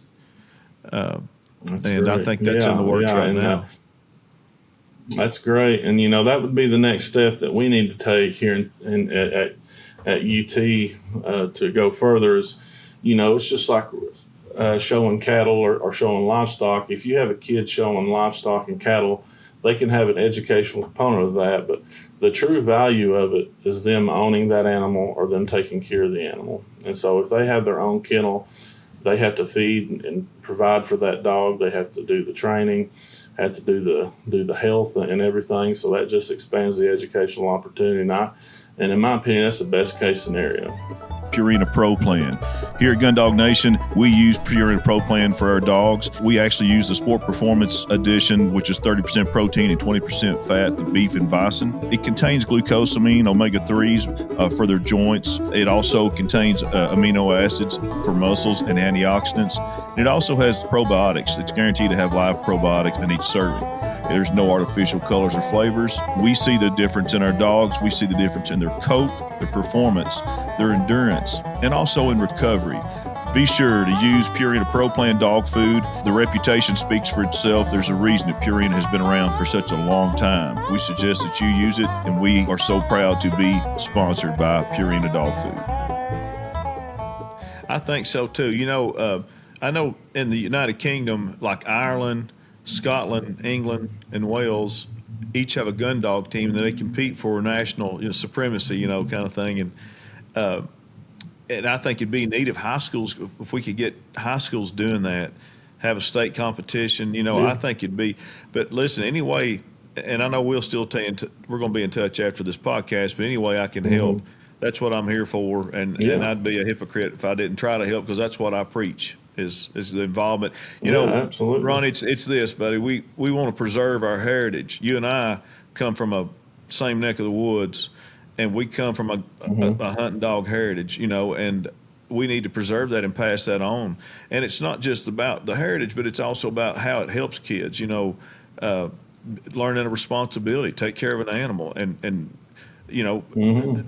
And great. I think that's in the works right now. That's great, and that would be the next step that we need to take here at UT to go further. Is it's just like showing cattle or showing livestock. If you have a kid showing livestock and cattle, they can have an educational component of that, but the true value of it is them owning that animal or them taking care of the animal. And so if they have their own kennel, they have to feed and provide for that dog. They have to do the training, have to do the health and everything. So that just expands the educational opportunity. And in my opinion, that's the best case scenario. Purina Pro Plan. Here at Gundog Nation, we use Purina Pro Plan for our dogs. We actually use the Sport Performance Edition, which is 30% protein and 20% fat, the beef and bison. It contains glucosamine, omega-3s for their joints. It also contains amino acids for muscles and antioxidants. And it also has probiotics. It's guaranteed to have live probiotics in each serving. There's no artificial colors or flavors. We see the difference in our dogs. We see the difference in their coat, their performance, their endurance, and also in recovery. Be sure to use Purina Pro Plan dog food. The reputation speaks for itself. There's a reason that Purina has been around for such a long time. We suggest that you use it, and we are so proud to be sponsored by Purina Dog Food. I think so too. I know in the United Kingdom, like Ireland, Scotland, England, and Wales, each have a gun dog team that they compete for national supremacy, kind of thing. And I think it'd be neat if high schools, if we could get high schools doing that, have a state competition. I think it'd be. But listen, anyway, and I know we'll still we're going to be in touch after this podcast. But anyway, I can help. That's what I'm here for, and I'd be a hypocrite if I didn't try to help, because that's what I preach. Is the involvement. Absolutely. Ron, it's this, buddy. We want to preserve our heritage. You and I come from a same neck of the woods, and we come from a hunting dog heritage, and we need to preserve that and pass that on. And it's not just about the heritage, but it's also about how it helps kids, learning a responsibility, take care of an animal. And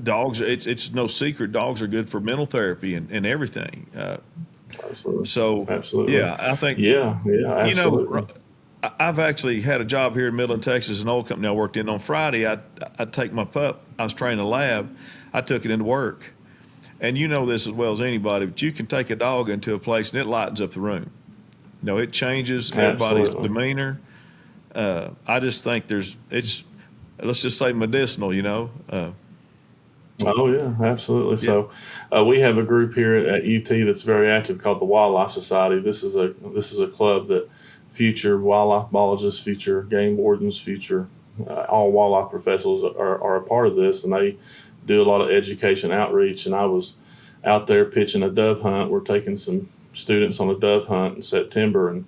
dogs, it's no secret, dogs are good for mental therapy and everything. Absolutely. So, absolutely. Yeah, I think, absolutely. I've actually had a job here in Midland, Texas, an oil company I worked in. On Friday, I'd take my pup. I was training a lab. I took it into work. And you know this as well as anybody, but you can take a dog into a place and it lightens up the room. It changes everybody's demeanor. I just think it's, let's just say medicinal, Oh yeah, absolutely. Yeah. So we have a group here at UT that's very active called the Wildlife Society. This is a club that future wildlife biologists, future game wardens, future all wildlife professionals are a part of this, and they do a lot of education outreach. And I was out there pitching a dove hunt. We're taking some students on a dove hunt in September, and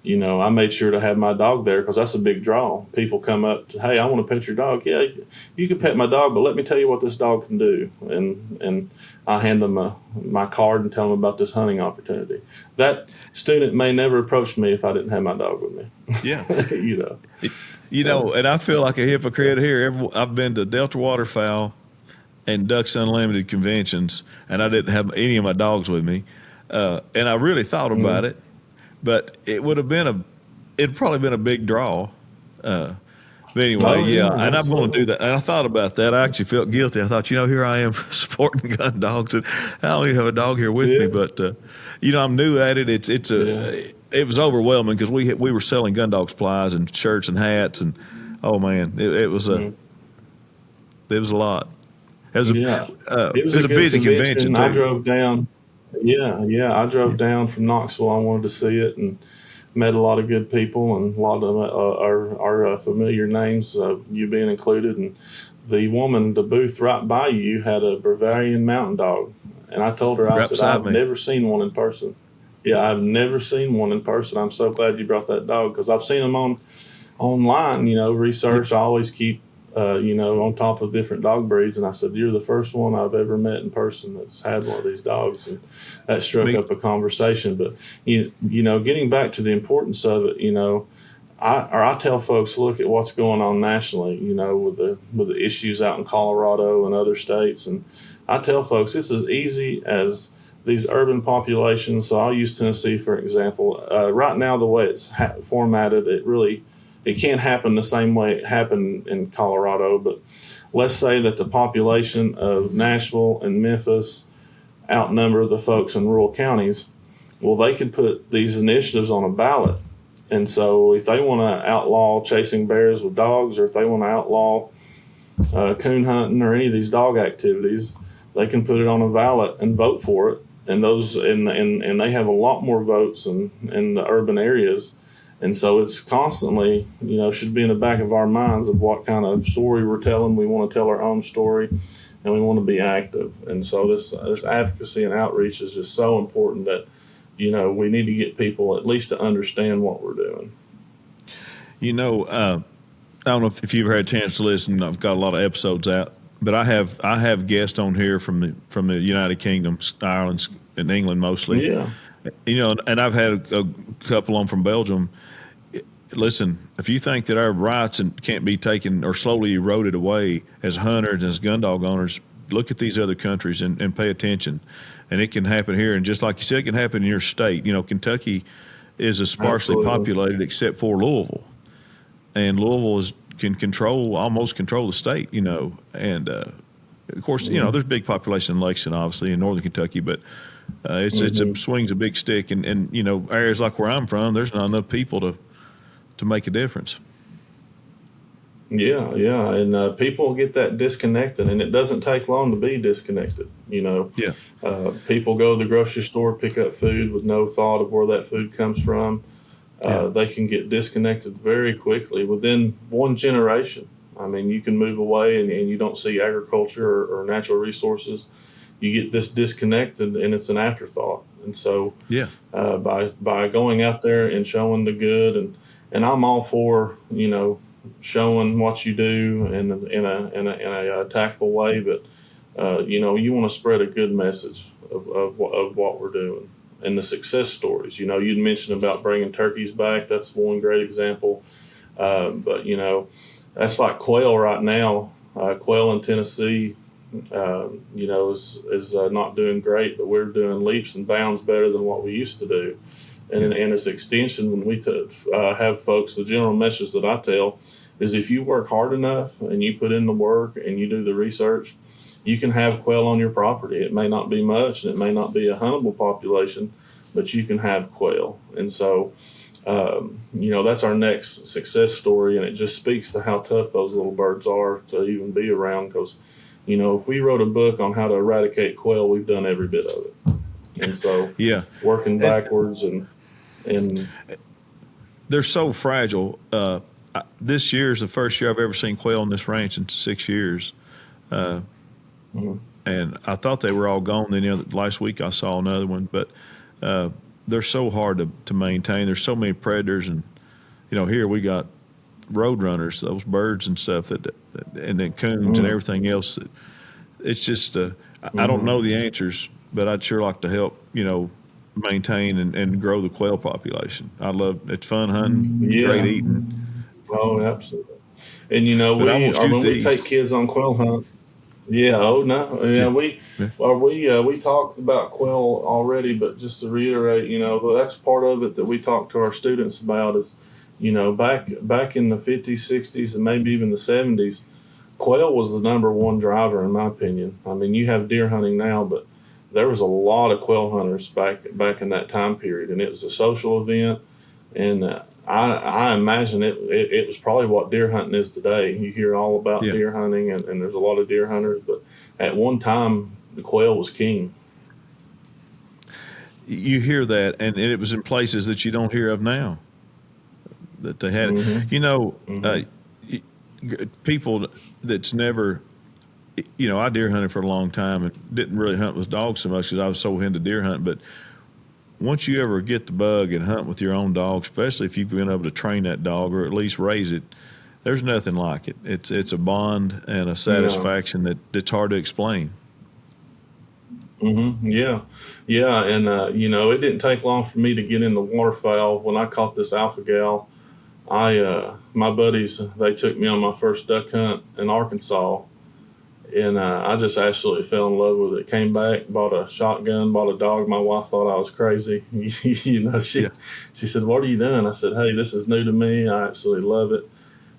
I made sure to have my dog there because that's a big draw. People come up to, hey, I want to pet your dog. Yeah, you can pet my dog, but let me tell you what this dog can do. And I hand them my card and tell them about this hunting opportunity. That student may never approach me if I didn't have my dog with me. Yeah. And I feel like a hypocrite here. I've been to Delta Waterfowl and Ducks Unlimited conventions, and I didn't have any of my dogs with me. And I really thought about it. But it'd probably been a big draw. But anyway, and I'm going to do that. And I thought about that. I actually felt guilty. I thought, here I am supporting gun dogs, and I don't even have a dog here with me. But I'm new at it. It was overwhelming because we were selling gun dog supplies and shirts and hats, and oh man, it was a lot. It was a busy convention too. I drove down. I drove down from Knoxville. I wanted to see it and met a lot of good people, and a lot of them are familiar names, you being included. And the booth right by you had a Bavarian mountain dog. And I told her, I've never seen one in person. Yeah, I've never seen one in person. I'm so glad you brought that dog because I've seen them online, research. I always keep on top of different dog breeds. And I said, you're the first one I've ever met in person that's had one of these dogs. And that struck up a conversation. But, getting back to the importance of it, I tell folks, look at what's going on nationally, with the issues out in Colorado and other states. And I tell folks, it's as easy as these urban populations. So I'll use Tennessee, for example. Right now, the way it's formatted, it can't happen the same way it happened in Colorado, but let's say that the population of Nashville and Memphis outnumber the folks in rural counties. Well, they could put these initiatives on a ballot And so if they want to outlaw chasing bears with dogs, or if they want to outlaw coon hunting or any of these dog activities, they can put it on a ballot and vote for it. And and they have a lot more votes in the urban areas. And so it's constantly, should be in the back of our minds of what kind of story we're telling. We want to tell our own story, and we want to be active. And so this advocacy and outreach is just so important that, we need to get people at least to understand what we're doing. I don't know if you've had a chance to listen. I've got a lot of episodes out, but I have guests on here from the United Kingdom, Ireland, and England mostly. Yeah. And I've had a couple on from Belgium. Listen, if you think that our rights can't be taken or slowly eroded away as hunters and as gun dog owners, look at these other countries and pay attention. And it can happen here. And just like you said, it can happen in your state. Kentucky is a sparsely populated except for Louisville. And Louisville can almost control the state, And, of course, there's big population in Lexington, obviously, in northern Kentucky, but it swings a big stick. And areas like where I'm from, there's not enough people to make a difference. Yeah, and people get that disconnected, and it doesn't take long to be disconnected. Yeah. People go to the grocery store, pick up food with no thought of where that food comes from. They can get disconnected very quickly within one generation. I mean, you can move away and you don't see agriculture or natural resources. You get this disconnected, and it's an afterthought. And so, by going out there and showing the good, and I'm all for showing what you do in a tactful way, but you want to spread a good message of what we're doing and the success stories. You'd mentioned about bringing turkeys back. That's one great example. But that's like quail right now. Quail in Tennessee, is not doing great, but we're doing leaps and bounds better than what we used to do. And as extension, when we have folks, the general message that I tell is if you work hard enough and you put in the work and you do the research, you can have quail on your property. It may not be much, and it may not be a huntable population, but you can have quail. And so, that's our next success story, and it just speaks to how tough those little birds are to even be around. Because, if we wrote a book on how to eradicate quail, we've done every bit of it. And so, working backwards and they're so fragile. This year is the first year I've ever seen quail on this ranch in 6 years. And I thought they were all gone. Then last week I saw another one, but they're so hard to maintain. There's so many predators, and here we got road runners, those birds and stuff and then coons and everything else. It's just I don't know the answers, but I'd sure like to help maintain and grow the quail population. It's fun hunting, great eating. Oh, absolutely. And we take kids on quail hunt. Yeah. Oh no. Yeah. We talked about quail already, but just to reiterate, that's part of it that we talk to our students about is, back in the 50s, 60s, and maybe even the 70s, quail was the number one driver, in my opinion. I mean, you have deer hunting now, but there was a lot of quail hunters back in that time period, and it was a social event. And I imagine it was probably what deer hunting is today. You hear all about deer hunting, and there's a lot of deer hunters, but at one time, the quail was king. You hear that, and it was in places that you don't hear of now. That they had, people that's never, I deer hunted for a long time and didn't really hunt with dogs so much because I was so into deer hunting. But once you ever get the bug and hunt with your own dog, especially if you've been able to train that dog or at least raise it, there's nothing like it. It's a bond and a satisfaction that's hard to explain. Yeah. And, it didn't take long for me to get in the waterfowl. When I caught this alpha gal, my buddies, they took me on my first duck hunt in Arkansas, and I just absolutely fell in love with it. Came back, bought a shotgun, bought a dog. My wife thought I was crazy. She said, "What are you doing?" I said, "Hey, this is new to me. I absolutely love it.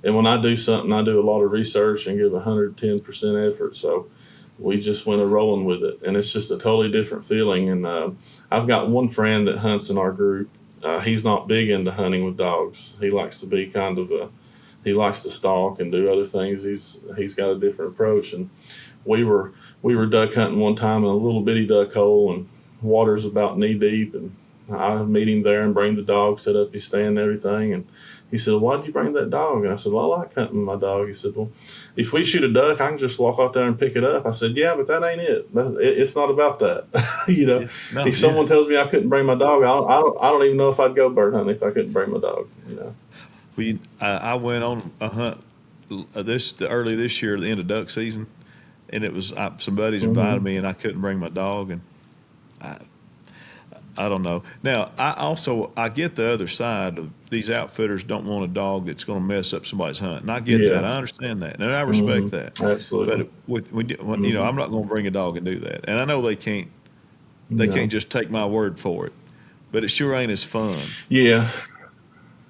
And when I do something, I do a lot of research and give 110% effort." So we just went rolling with it, and it's just a totally different feeling. And I've got one friend that hunts in our group, he's not big into hunting with dogs. He likes to be he likes to stalk and do other things. He's got a different approach. And we were duck hunting one time in a little bitty duck hole, and water's about knee deep, and I meet him there and bring the dog, set up his stand and everything. And he said, "Why'd you bring that dog?" And I said, "Well, I like hunting my dog." He said, "Well, if we shoot a duck, I can just walk out there and pick it up." I said, "Yeah, but that ain't it. It's not about that." Yeah. No, If someone tells me I couldn't bring my dog, I don't even know if I'd go bird hunting if I couldn't bring my dog. I went on a hunt early this year, the end of duck season, and it was some buddies invited me, and I couldn't bring my dog, and I don't know. Now, I get the other side of these outfitters don't want a dog that's going to mess up somebody's hunt, and I get that. I understand that, and I respect that. Absolutely. But I'm not going to bring a dog and do that, and I know they can't. They can't just take my word for it, but it sure ain't as fun. Yeah.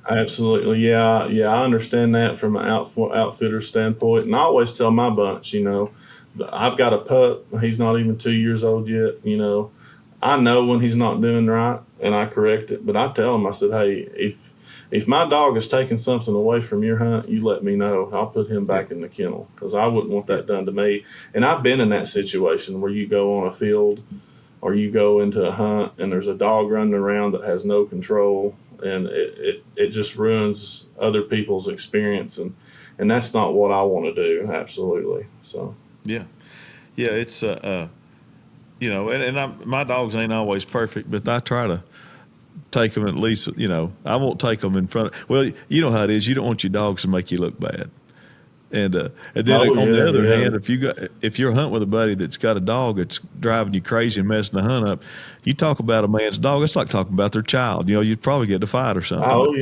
Absolutely. Yeah. I understand that from an outfitter standpoint. And I always tell my bunch, I've got a pup. He's not even 2 years old yet. I know when he's not doing right, and I correct it. But I tell him, I said, "Hey, if my dog is taking something away from your hunt, you let me know. I'll put him back in the kennel, because I wouldn't want that done to me." And I've been in that situation where you go on a field or you go into a hunt and there's a dog running around that has no control, and it just ruins other people's experience, and that's not what I want to do. Absolutely. So it's my dogs ain't always perfect, but I try to take them at least. I won't take them in front. Well, you know how it is. You don't want your dogs to make you look bad. And then on the other hand, if you're hunting with a buddy that's got a dog that's driving you crazy and messing the hunt up, you talk about a man's dog, it's like talking about their child. You'd probably get in a fight or something. Oh,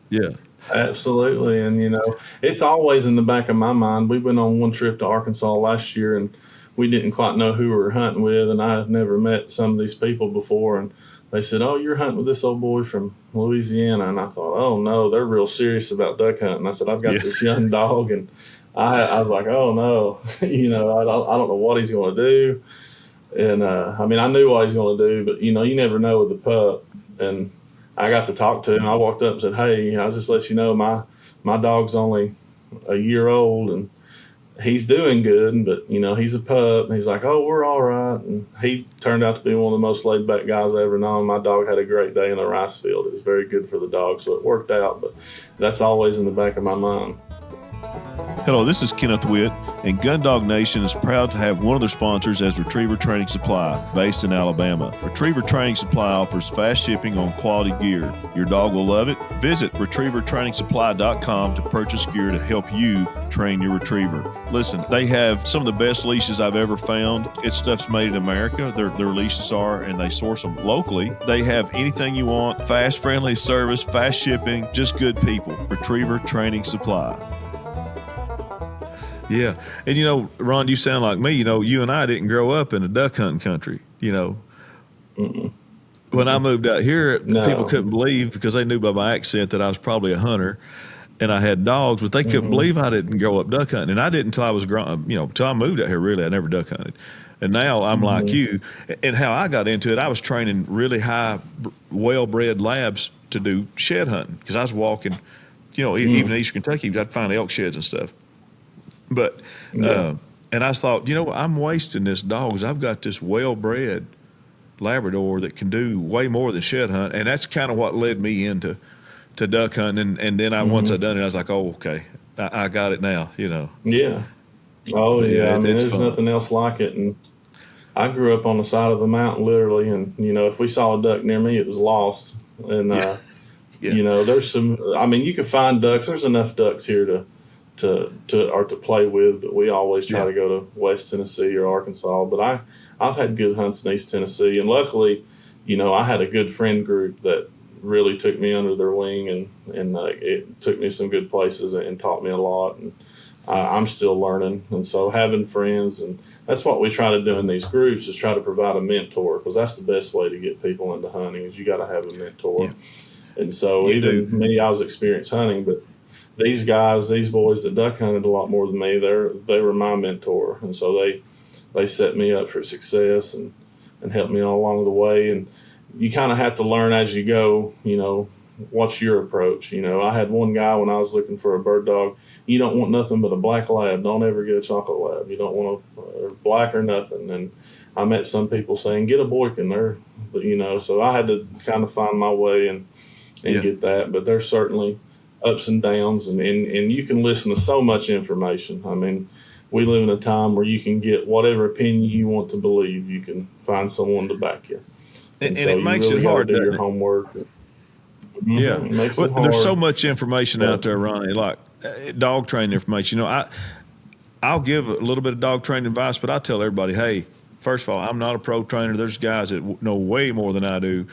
yeah. Absolutely. And, it's always in the back of my mind. We went on one trip to Arkansas last year, and we didn't quite know who we were hunting with, and I had never met some of these people before. And they said, "Oh, you're hunting with this old boy from Louisiana." And I thought, "Oh, no, they're real serious about duck hunting." I said, "I've got this young dog." And I was like, "Oh, no, I don't know what he's going to do." And, I knew what he's going to do, but, you never know with the pup. And I got to talk to him. I walked up and said, "Hey, I'll just let you know my dog's only a year old, and he's doing good, but, he's a pup." And he's like, "Oh, we're all right." And he turned out to be one of the most laid back guys I ever known. My dog had a great day in the rice field. It was very good for the dog, so it worked out, but that's always in the back of my mind. Hello, this is Kenneth Witt, and Gundog Nation is proud to have one of their sponsors as Retriever Training Supply, based in Alabama. Retriever Training Supply offers fast shipping on quality gear. Your dog will love it. Visit retrievertrainingsupply.com to purchase gear to help you train your retriever. Listen, they have some of the best leashes I've ever found. It's stuff's made in America. Their leashes are, and they source them locally. They have anything you want, fast, friendly service, fast shipping, just good people. Retriever Training Supply. Yeah. And, Ron, you sound like me. You and I didn't grow up in a duck hunting country. When I moved out here, people couldn't believe, because they knew by my accent that I was probably a hunter and I had dogs, but they couldn't believe I didn't grow up duck hunting. And I didn't until I was grown, until I moved out here, really. I never duck hunted. And now I'm like you. And how I got into it, I was training really high, well-bred labs to do shed hunting, because I was walking, even in East Kentucky, I'd find elk sheds and stuff. But, and I thought, I'm wasting this dog, because I've got this well-bred Labrador that can do way more than shed hunt. And that's kind of what led me into duck hunting. And then once I done it, I was like, "Oh, okay, I got it now," Yeah. Oh, yeah. There's fun. Nothing else like it. And I grew up on the side of a mountain, literally. And, if we saw a duck near me, it was lost. And, there's some, you can find ducks. There's enough ducks here to play with, but we always try to go to West Tennessee or Arkansas. But I've had good hunts in East Tennessee, and luckily, I had a good friend group that really took me under their wing, and it took me some good places and taught me a lot. And I'm still learning, and so having friends, and that's what we try to do in these groups, is try to provide a mentor, because that's the best way to get people into hunting, is you got to have a mentor. And so me, I was experienced hunting, but these guys, these boys that duck hunted a lot more than me, they were my mentor. And so they set me up for success and helped me all along the way. And, you kind of have to learn as you go, what's your approach. I had one guy when I was looking for a bird dog, you don't want nothing but a black lab. Don't ever get a chocolate lab. You don't want a black or nothing. And I met some people saying, get a Boykin there, so I had to kind of find my way and get that. But there's certainly ups and downs, and you can listen to so much information. I mean, we live in a time where you can get whatever opinion you want to believe. You can find someone to back you. And so it makes it hard to do your it? homework. Yeah. There's so much information out there, Ronnie, like dog training information. I'll give a little bit of dog training advice, but I tell everybody, hey, first of all, I'm not a pro trainer. There's guys that know way more than I do.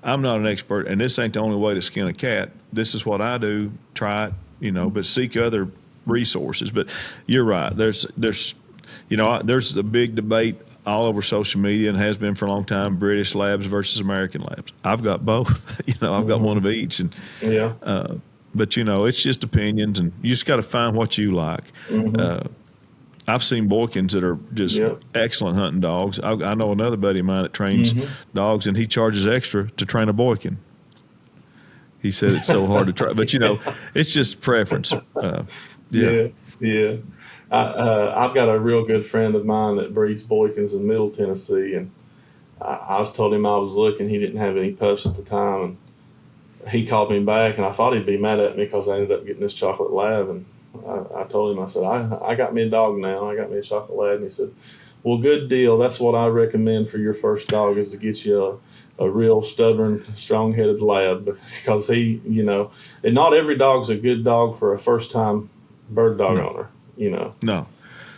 I'm not an expert, and this ain't the only way to skin a cat. This is what I do. Try it, but seek other resources. But you're right. There's a big debate all over social media and has been for a long time, British labs versus American labs. I've got both. I've got one of each. And but it's just opinions, and you just got to find what you like. I've seen Boykins that are just excellent hunting dogs. I know another buddy of mine that trains dogs, and he charges extra to train a Boykin. He said it's so hard to try, but it's just preference. Yeah. I've got a real good friend of mine that breeds Boykins in Middle Tennessee, and I was told him I was looking. He didn't have any pups at the time, and he called me back, and I thought he'd be mad at me because I ended up getting this chocolate lab. And I told him, I said, I got me a dog now. I got me a chocolate lab. And he said, well, good deal. That's what I recommend for your first dog, is to get you a real stubborn, strong-headed lab, because he, and not every dog's a good dog for a first-time bird dog owner, No.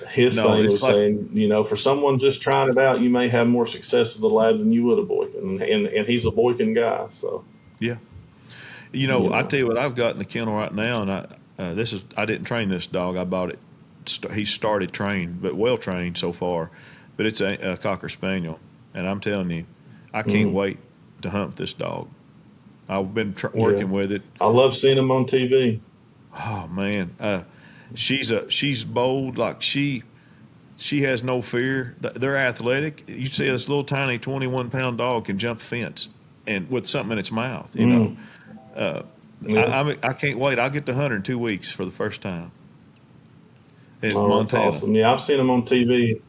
His thing was saying, for someone just trying it out, you may have more success with a lab than you would a Boykin. And he's a Boykin guy, so. Yeah. I tell you what I've got in the kennel right now, and I didn't train this dog. I bought it. He started trained, but well trained so far. But it's a Cocker Spaniel, and I'm telling you, I can't wait to hunt this dog. I've been working with it. I love seeing him on TV. Oh man, she's bold. Like she has no fear. They're athletic. You see this little tiny 21-pound dog can jump a fence and with something in its mouth. I can't wait. I'll get to hunt in 2 weeks for the first time in Montana. That's awesome. Yeah, I've seen them on TV,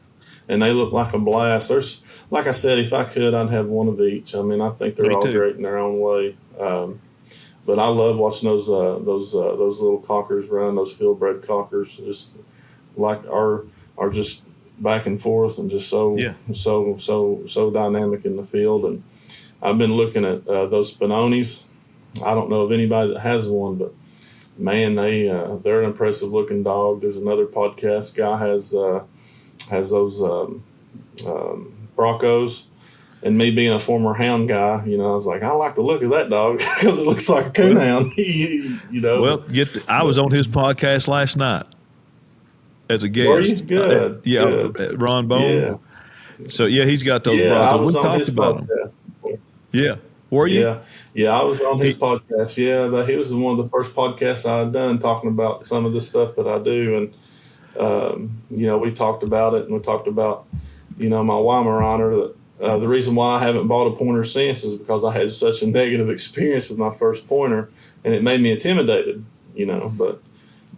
and they look like a blast. There's, like I said, if I could, I'd have one of each. I mean, I think they're all great in their own way. But I love watching those little cockers run, those field-bred cockers, just like are just back and forth and just so dynamic in the field. And I've been looking at those Spinonis. I don't know of anybody that has one, but man, they're an impressive looking dog. There's another podcast guy has those Broncos, and me being a former hound guy, I was like, I like the look of that dog because it looks like a coonhound. Well, I was on his podcast last night as a guest. Were you? Good. Good. Ron Bone. Yeah. So he's got those Broncos. We talked about them. Yeah. Were you? Yeah, I was on his podcast. Yeah, he was one of the first podcasts I had done talking about some of the stuff that I do. And, we talked about it, and we talked about, my Weimaraner. The reason why I haven't bought a pointer since is because I had such a negative experience with my first pointer, and it made me intimidated, But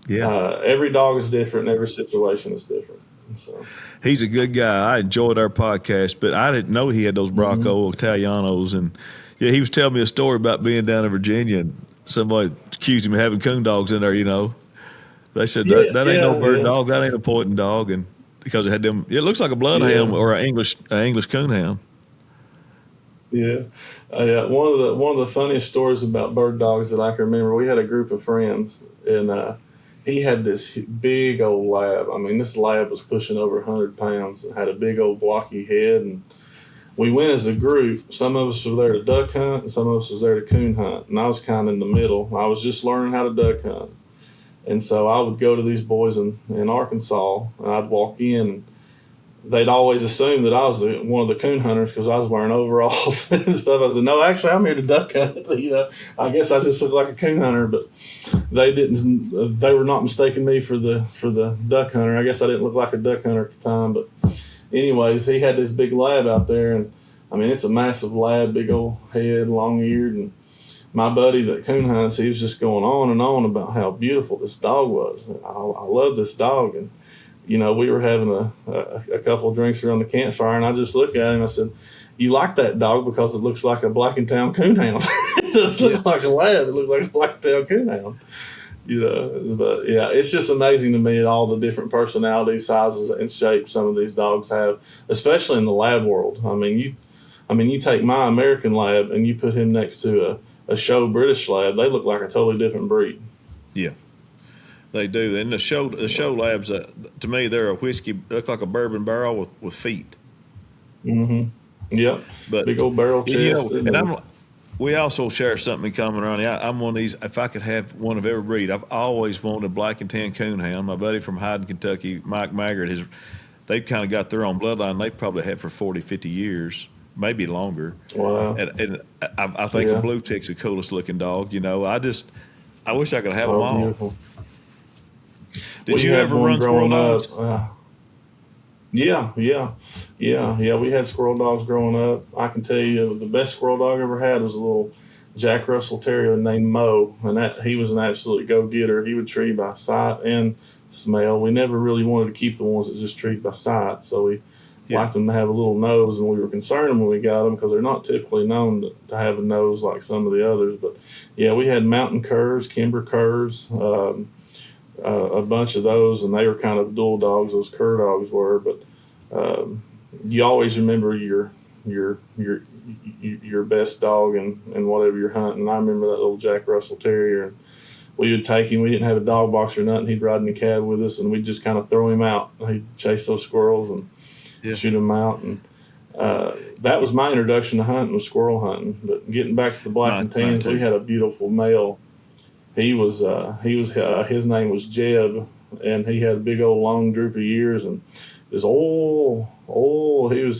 every dog is different, and every situation is different. So he's a good guy. I enjoyed our podcast, but I didn't know he had those Bronco Italianos. And he was telling me a story about being down in Virginia, and somebody accused him of having coon dogs in there. They said that ain't no bird dog, that ain't a pointing dog, and because it had them, it looks like a bloodhound or an English coonhound. Yeah, one of the funniest stories about bird dogs that I can remember. We had a group of friends, and he had this big old lab. I mean, this lab was pushing over 100 pounds and had a big old blocky head. And we went as a group. Some of us were there to duck hunt, and some of us was there to coon hunt. And I was kind of in the middle. I was just learning how to duck hunt. And so I would go to these boys in Arkansas, and I'd walk in, and they'd always assume that I was one of the coon hunters because I was wearing overalls and stuff. I said, no, actually, I'm here to duck hunt. I guess I just look like a coon hunter, but they were not mistaking me for the duck hunter. I guess I didn't look like a duck hunter at the time, but anyways, he had this big lab out there, and I mean, it's a massive lab, big old head, long-eared, and my buddy that coon hunts, he was just going on and on about how beautiful this dog was. I love this dog. And, you know, we were having a couple of drinks around the campfire, and I just looked at him and I said, you like that dog because it looks like a black and tan coonhound. It doesn't look like a lab. It looks like a black and tan coonhound. You know, but yeah, it's just amazing to me all the different personalities, sizes, and shapes some of these dogs have, especially in the lab world. I mean, you take my American lab and you put him next to a show British lab, they look like a totally different breed. Yeah, they do. And the show labs, to me, they're a whiskey, look like a bourbon barrel with feet. Mm-hmm. Yep. But big old barrel chest. You know, we also share something in common, Ronnie. I'm one of these. If I could have one of every breed, I've always wanted a black and tan coonhound. My buddy from Hyden, Kentucky, Mike Maggart, they've kind of got their own bloodline. They probably have for 40, 50 years. Maybe longer. Wow. And I think a blue tick's the coolest looking dog. You know, I wish I could have them all. Beautiful. Did you ever run squirrel dogs? Yeah. We had squirrel dogs growing up. I can tell you the best squirrel dog I ever had was a little Jack Russell Terrier named Mo, and he was an absolute go-getter. He would tree by sight and smell. We never really wanted to keep the ones that just treat by sight, so we liked them to have a little nose, and we were concerned when we got them because they're not typically known to have a nose like some of the others. But yeah, we had mountain curs, Kimber curs, a bunch of those, and they were kind of dual dogs. Those cur dogs were, but you always remember your best dog and whatever you're hunting. I remember that little Jack Russell Terrier. And we would take him. We didn't have a dog box or nothing. He'd ride in the cab with us, and we'd just kind of throw him out. He'd chase those squirrels and shoot them out. And that was my introduction to hunting, was squirrel hunting. But getting back to the black and tans, we had a beautiful male. His name was Jeb, and he had big old long droopy ears, and he was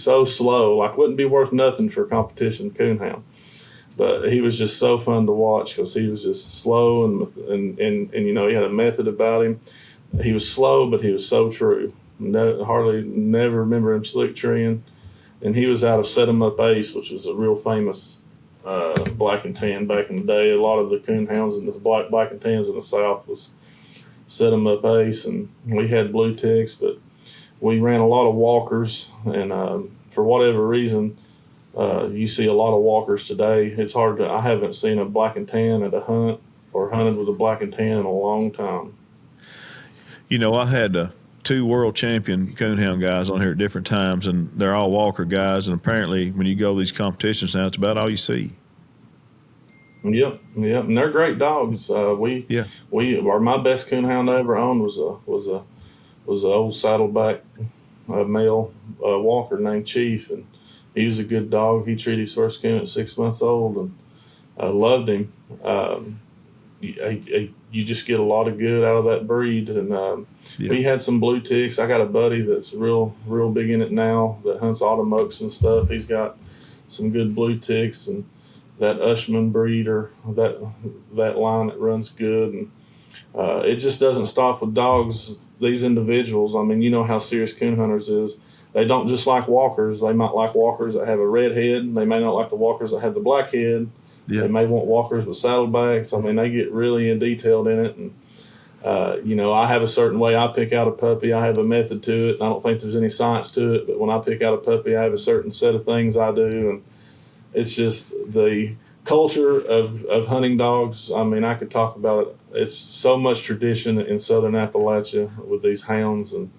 so slow, like wouldn't be worth nothing for a competition coonhound. But he was just so fun to watch because he was just slow and you know, he had a method about him. He was slow, but he was so true. Never remember him slick treeing. And he was out of Set 'em Up Ace, which was a real famous black and tan back in the day. A lot of the coonhounds and the black and tans in the South was Set 'em Up Ace, and we had blue ticks, but we ran a lot of walkers, and for whatever reason, you see a lot of walkers today. It's hard I haven't seen a black and tan at a hunt or hunted with a black and tan in a long time. You know, I had 2 world champion coonhound guys on here at different times, and they're all walker guys, and apparently when you go to these competitions now, it's about all you see. Yep, and they're great dogs. My best coonhound I ever owned was an old saddleback male walker named Chief, and he was a good dog. He treated his first coon at 6 months old, and I loved him. You just get a lot of good out of that breed, and we had some blue ticks. I got a buddy that's real big in it now that hunts autumn oaks and stuff. He's got some good blue ticks, and that Ushman breed or that line that runs good, and it just doesn't stop with dogs. These individuals, I mean, you know how serious coon hunters is. They don't just like walkers. They might like walkers that have a red head. They may not like the walkers that have the black head. Yeah. They may want walkers with saddlebacks. I mean, they get really detailed in it. And, you know, I have a certain way I pick out a puppy. I have a method to it. I don't think there's any science to it. But when I pick out a puppy, I have a certain set of things I do. And it's just the culture of hunting dogs. I mean, I could talk about it. It's so much tradition in southern Appalachia with these hounds. And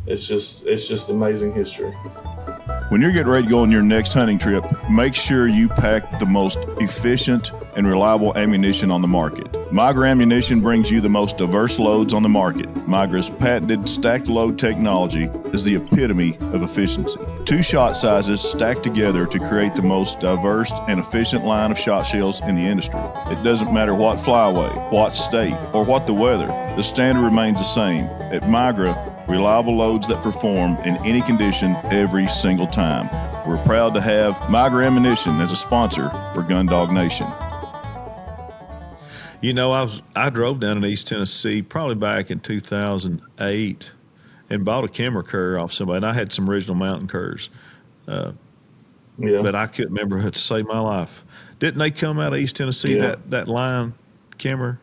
it's just amazing history. When you're getting ready to go on your next hunting trip, make sure you pack the most efficient and reliable ammunition on the market. Migra Ammunition brings you the most diverse loads on the market. Migra's patented stacked load technology is the epitome of efficiency. 2 shot sizes stacked together to create the most diverse and efficient line of shot shells in the industry. It doesn't matter what flyway, what state, or what the weather, the standard remains the same. At Migra, reliable loads that perform in any condition every single time. We're proud to have Migra Ammunition as a sponsor for Gundog Nation. You know, I drove down in East Tennessee probably back in 2008 and bought a Kimmer cur off somebody, and I had some original mountain curs. Yeah. but I couldn't remember how to save my life. Didn't they come out of East Tennessee, Yeah. that lion, Kimmer?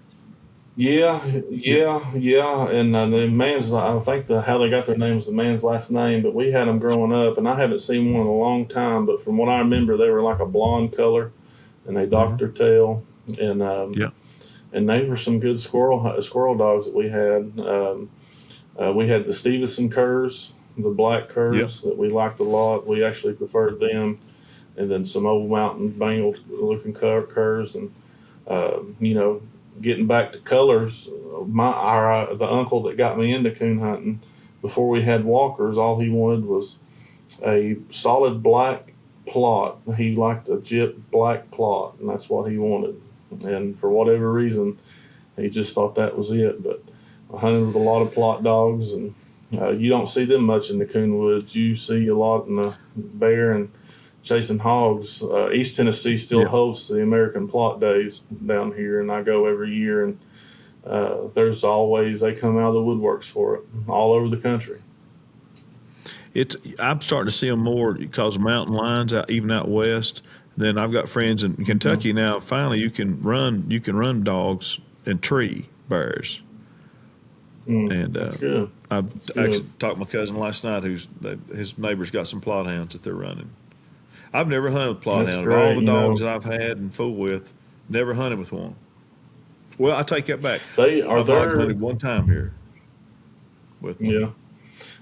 Yeah. And the man's, I think how they got their name was the man's last name, but we had them growing up, and I haven't seen one in a long time. But from what I remember, they were like a blonde color, and they docked their tail, and Yeah. and they were some good squirrel dogs that we had. We had the Stevenson curs, the black Yep. curs that we liked a lot. We actually preferred them, and then some old mountain Bengal looking curs, and you know, getting back to colors, the uncle that got me into coon hunting before we had walkers, all he wanted was a solid black plot. He liked a jet black plot, and that's what he wanted. And for whatever reason, he just thought that was it. But I hunted with a lot of plot dogs, and you don't see them much in the coon woods. You see a lot in the bear and chasing hogs. East Tennessee still hosts the American Plot Days down here, and I go every year. And there's always, they come out of the woodworks for it all over the country. I'm starting to see them more because of mountain lions even out west. Then I've got friends in Kentucky now. Finally, you can run dogs and tree bears. And that's good. I've actually talked to my cousin last night, his neighbor's got some plot hounds that they're running. I've never hunted with plot hound. Of all the dogs that I've had and fooled with, never hunted with one. Well, I take that back. I've hunted one time here with them. Yeah.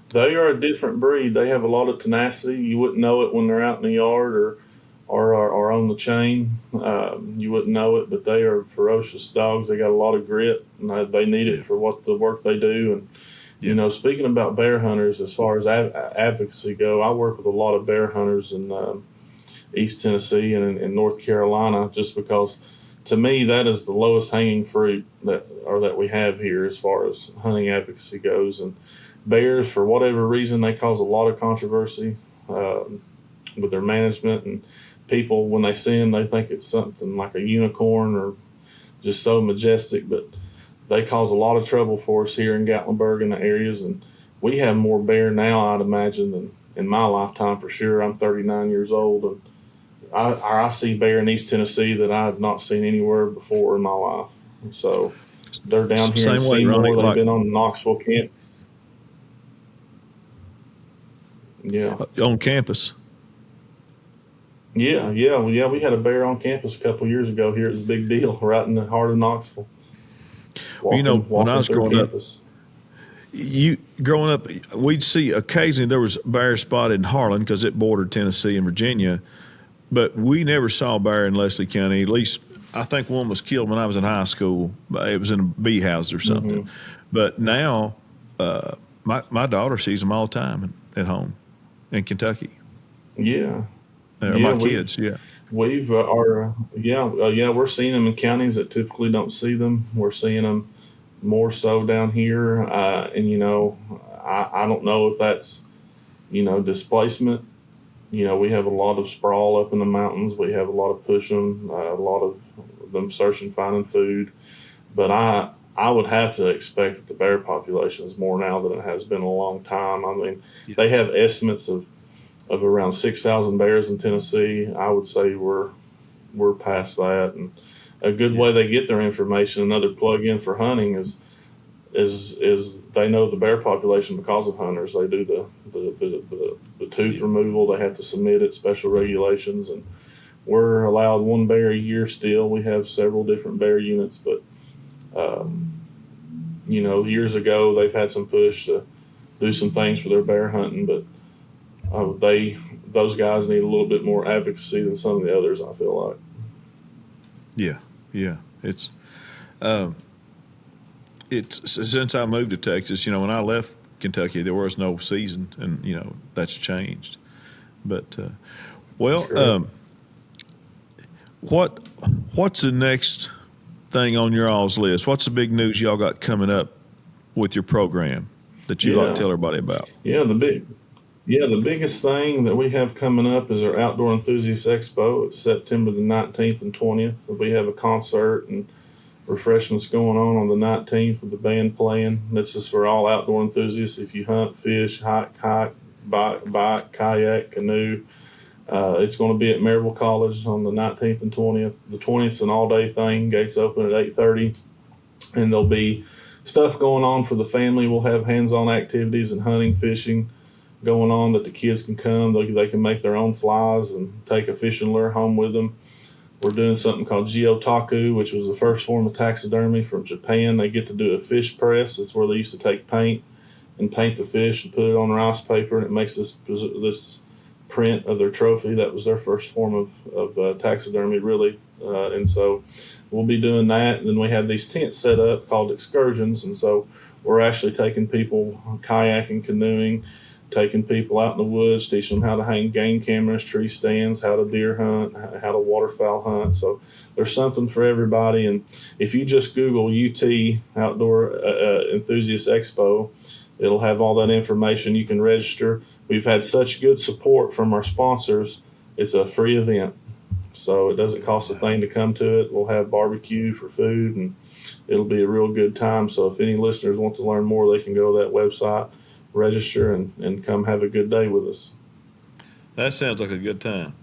They are a different breed. They have a lot of tenacity. You wouldn't know it when they're out in the yard or on the chain. You wouldn't know it, but they are ferocious dogs. They got a lot of grit, and they need it for what the work they do. And you know, speaking about bear hunters, as far as advocacy go, I work with a lot of bear hunters in East Tennessee and in North Carolina, just because to me that is the lowest hanging fruit that we have here as far as hunting advocacy goes. And bears, for whatever reason, they cause a lot of controversy with their management, and people, when they see them, they think it's something like a unicorn or just so majestic, but they cause a lot of trouble for us here in Gatlinburg and the areas. And we have more bear now, I'd imagine, than in my lifetime for sure. I'm 39 years old, and I see bear in East Tennessee that I have not seen anywhere before in my life. So they're down here in Seymour. They've been on the Knoxville camp. Yeah. On campus. Yeah. We had a bear on campus a couple years ago here. It was a big deal, right in the heart of Knoxville. When I was growing up, we'd see occasionally there was bear spotted in Harlan because it bordered Tennessee and Virginia, but we never saw bear in Leslie County. At least I think one was killed when I was in high school. It was in a bee house or something. But now my daughter sees them all the time at home in Kentucky. Yeah. My kids, we're seeing them in counties that typically don't see them. We're seeing them more so down here, and I don't know if that's displacement. We have a lot of sprawl up in the mountains. We have a lot of pushing, a lot of them searching, finding food. But I would have to expect that the bear population is more now than it has been in a long time. I mean, they have estimates of around 6,000 bears in Tennessee. I would say we're past that. And a good way they get their information, another plug-in for hunting, is they know the bear population because of hunters. They do the tooth removal. They have to submit it, special regulations, and we're allowed one bear a year still. We have several different bear units, but years ago they've had some push to do some things for their bear hunting, but those guys need a little bit more advocacy than some of the others, I feel like. Yeah. It's since I moved to Texas, when I left Kentucky, there was no season, and that's changed. But what's the next thing on your all's list? What's the big news y'all got coming up with your program that you'd like to tell everybody about? The biggest thing that we have coming up is our Outdoor Enthusiasts Expo. It's September the 19th and 20th. We have a concert and refreshments going on the 19th with the band playing. This is for all outdoor enthusiasts. If you hunt, fish, hike, bike, kayak, canoe, It's going to be at Maryville College on the 19th and 20th. The 20th is an all-day thing. Gates open at 8:30, and there'll be stuff going on for the family. We'll have hands-on activities and hunting, fishing going on that the kids can come. They can make their own flies and take a fishing lure home with them. We're doing something called geotaku, which was the first form of taxidermy from Japan. They get to do a fish press. That's where they used to take paint and paint the fish and put it on rice paper, and it makes this print of their trophy. That was their first form of taxidermy, really. And so we'll be doing that. And then we have these tents set up called excursions. And so we're actually taking people kayaking, canoeing, taking people out in the woods, teaching them how to hang game cameras, tree stands, how to deer hunt, how to waterfowl hunt. So there's something for everybody. And if you just Google UT Outdoor Enthusiasts Expo, it'll have all that information. You can register. We've had such good support from our sponsors. It's a free event, so it doesn't cost a thing to come to it. We'll have barbecue for food, and it'll be a real good time. So if any listeners want to learn more, they can go to that website, register, and come have a good day with us. That sounds like a good time.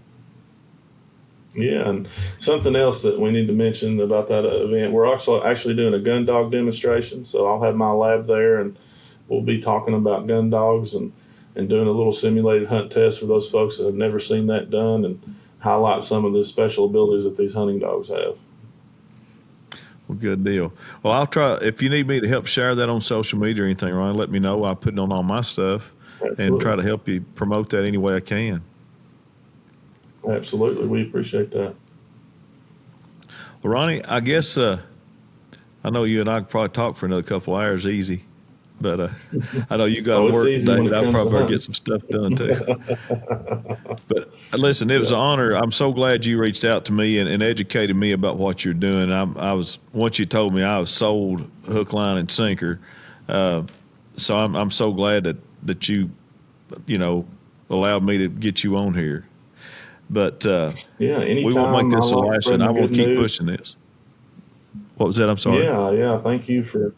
Yeah, and something else that we need to mention about that event, we're also actually doing a gun dog demonstration. So I'll have my lab there, and we'll be talking about gun dogs and doing a little simulated hunt test for those folks that have never seen that done, and highlight some of the special abilities that these hunting dogs have. Well, good deal. Well, I'll try. If you need me to help share that on social media or anything, Ron, let me know. I'll put it on all my stuff. Absolutely. And try to help you promote that any way I can. Absolutely. We appreciate that. Well, Ronnie, I guess I know you and I could probably talk for another couple hours easy. But I know you got to work today, and I'll probably better get some stuff done too. But listen, it was an honor. I'm so glad you reached out to me and educated me about what you're doing. I was once you told me, I was sold hook, line, and sinker. So I'm so glad that you allowed me to get you on here. But anytime, we won't make this the last, and I will keep pushing this. What was that? I'm sorry. Yeah. Thank you for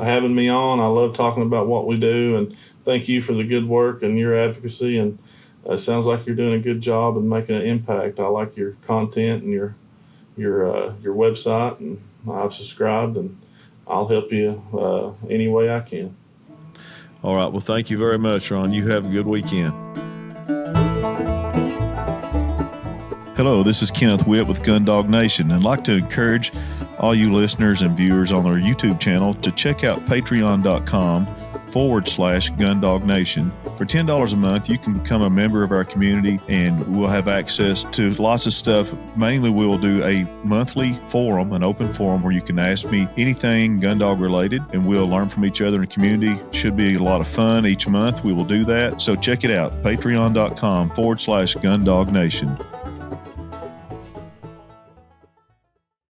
having me on. I love talking about what we do, and thank you for the good work and your advocacy. And it sounds like you're doing a good job and making an impact. I like your content and your website, and I've subscribed, and I'll help you any way I can. All right. Well, thank you very much, Ron. You have a good weekend. Hello, this is Kenneth Witt with Gundog Nation. I'd like to encourage all you listeners and viewers on our YouTube channel to check out patreon.com/Gundog Nation. For $10 a month, you can become a member of our community, and we'll have access to lots of stuff. Mainly, we'll do a monthly forum, an open forum, where you can ask me anything Gundog related, and we'll learn from each other in the community. Should be a lot of fun each month. We will do that. So check it out, patreon.com/Gundog Nation.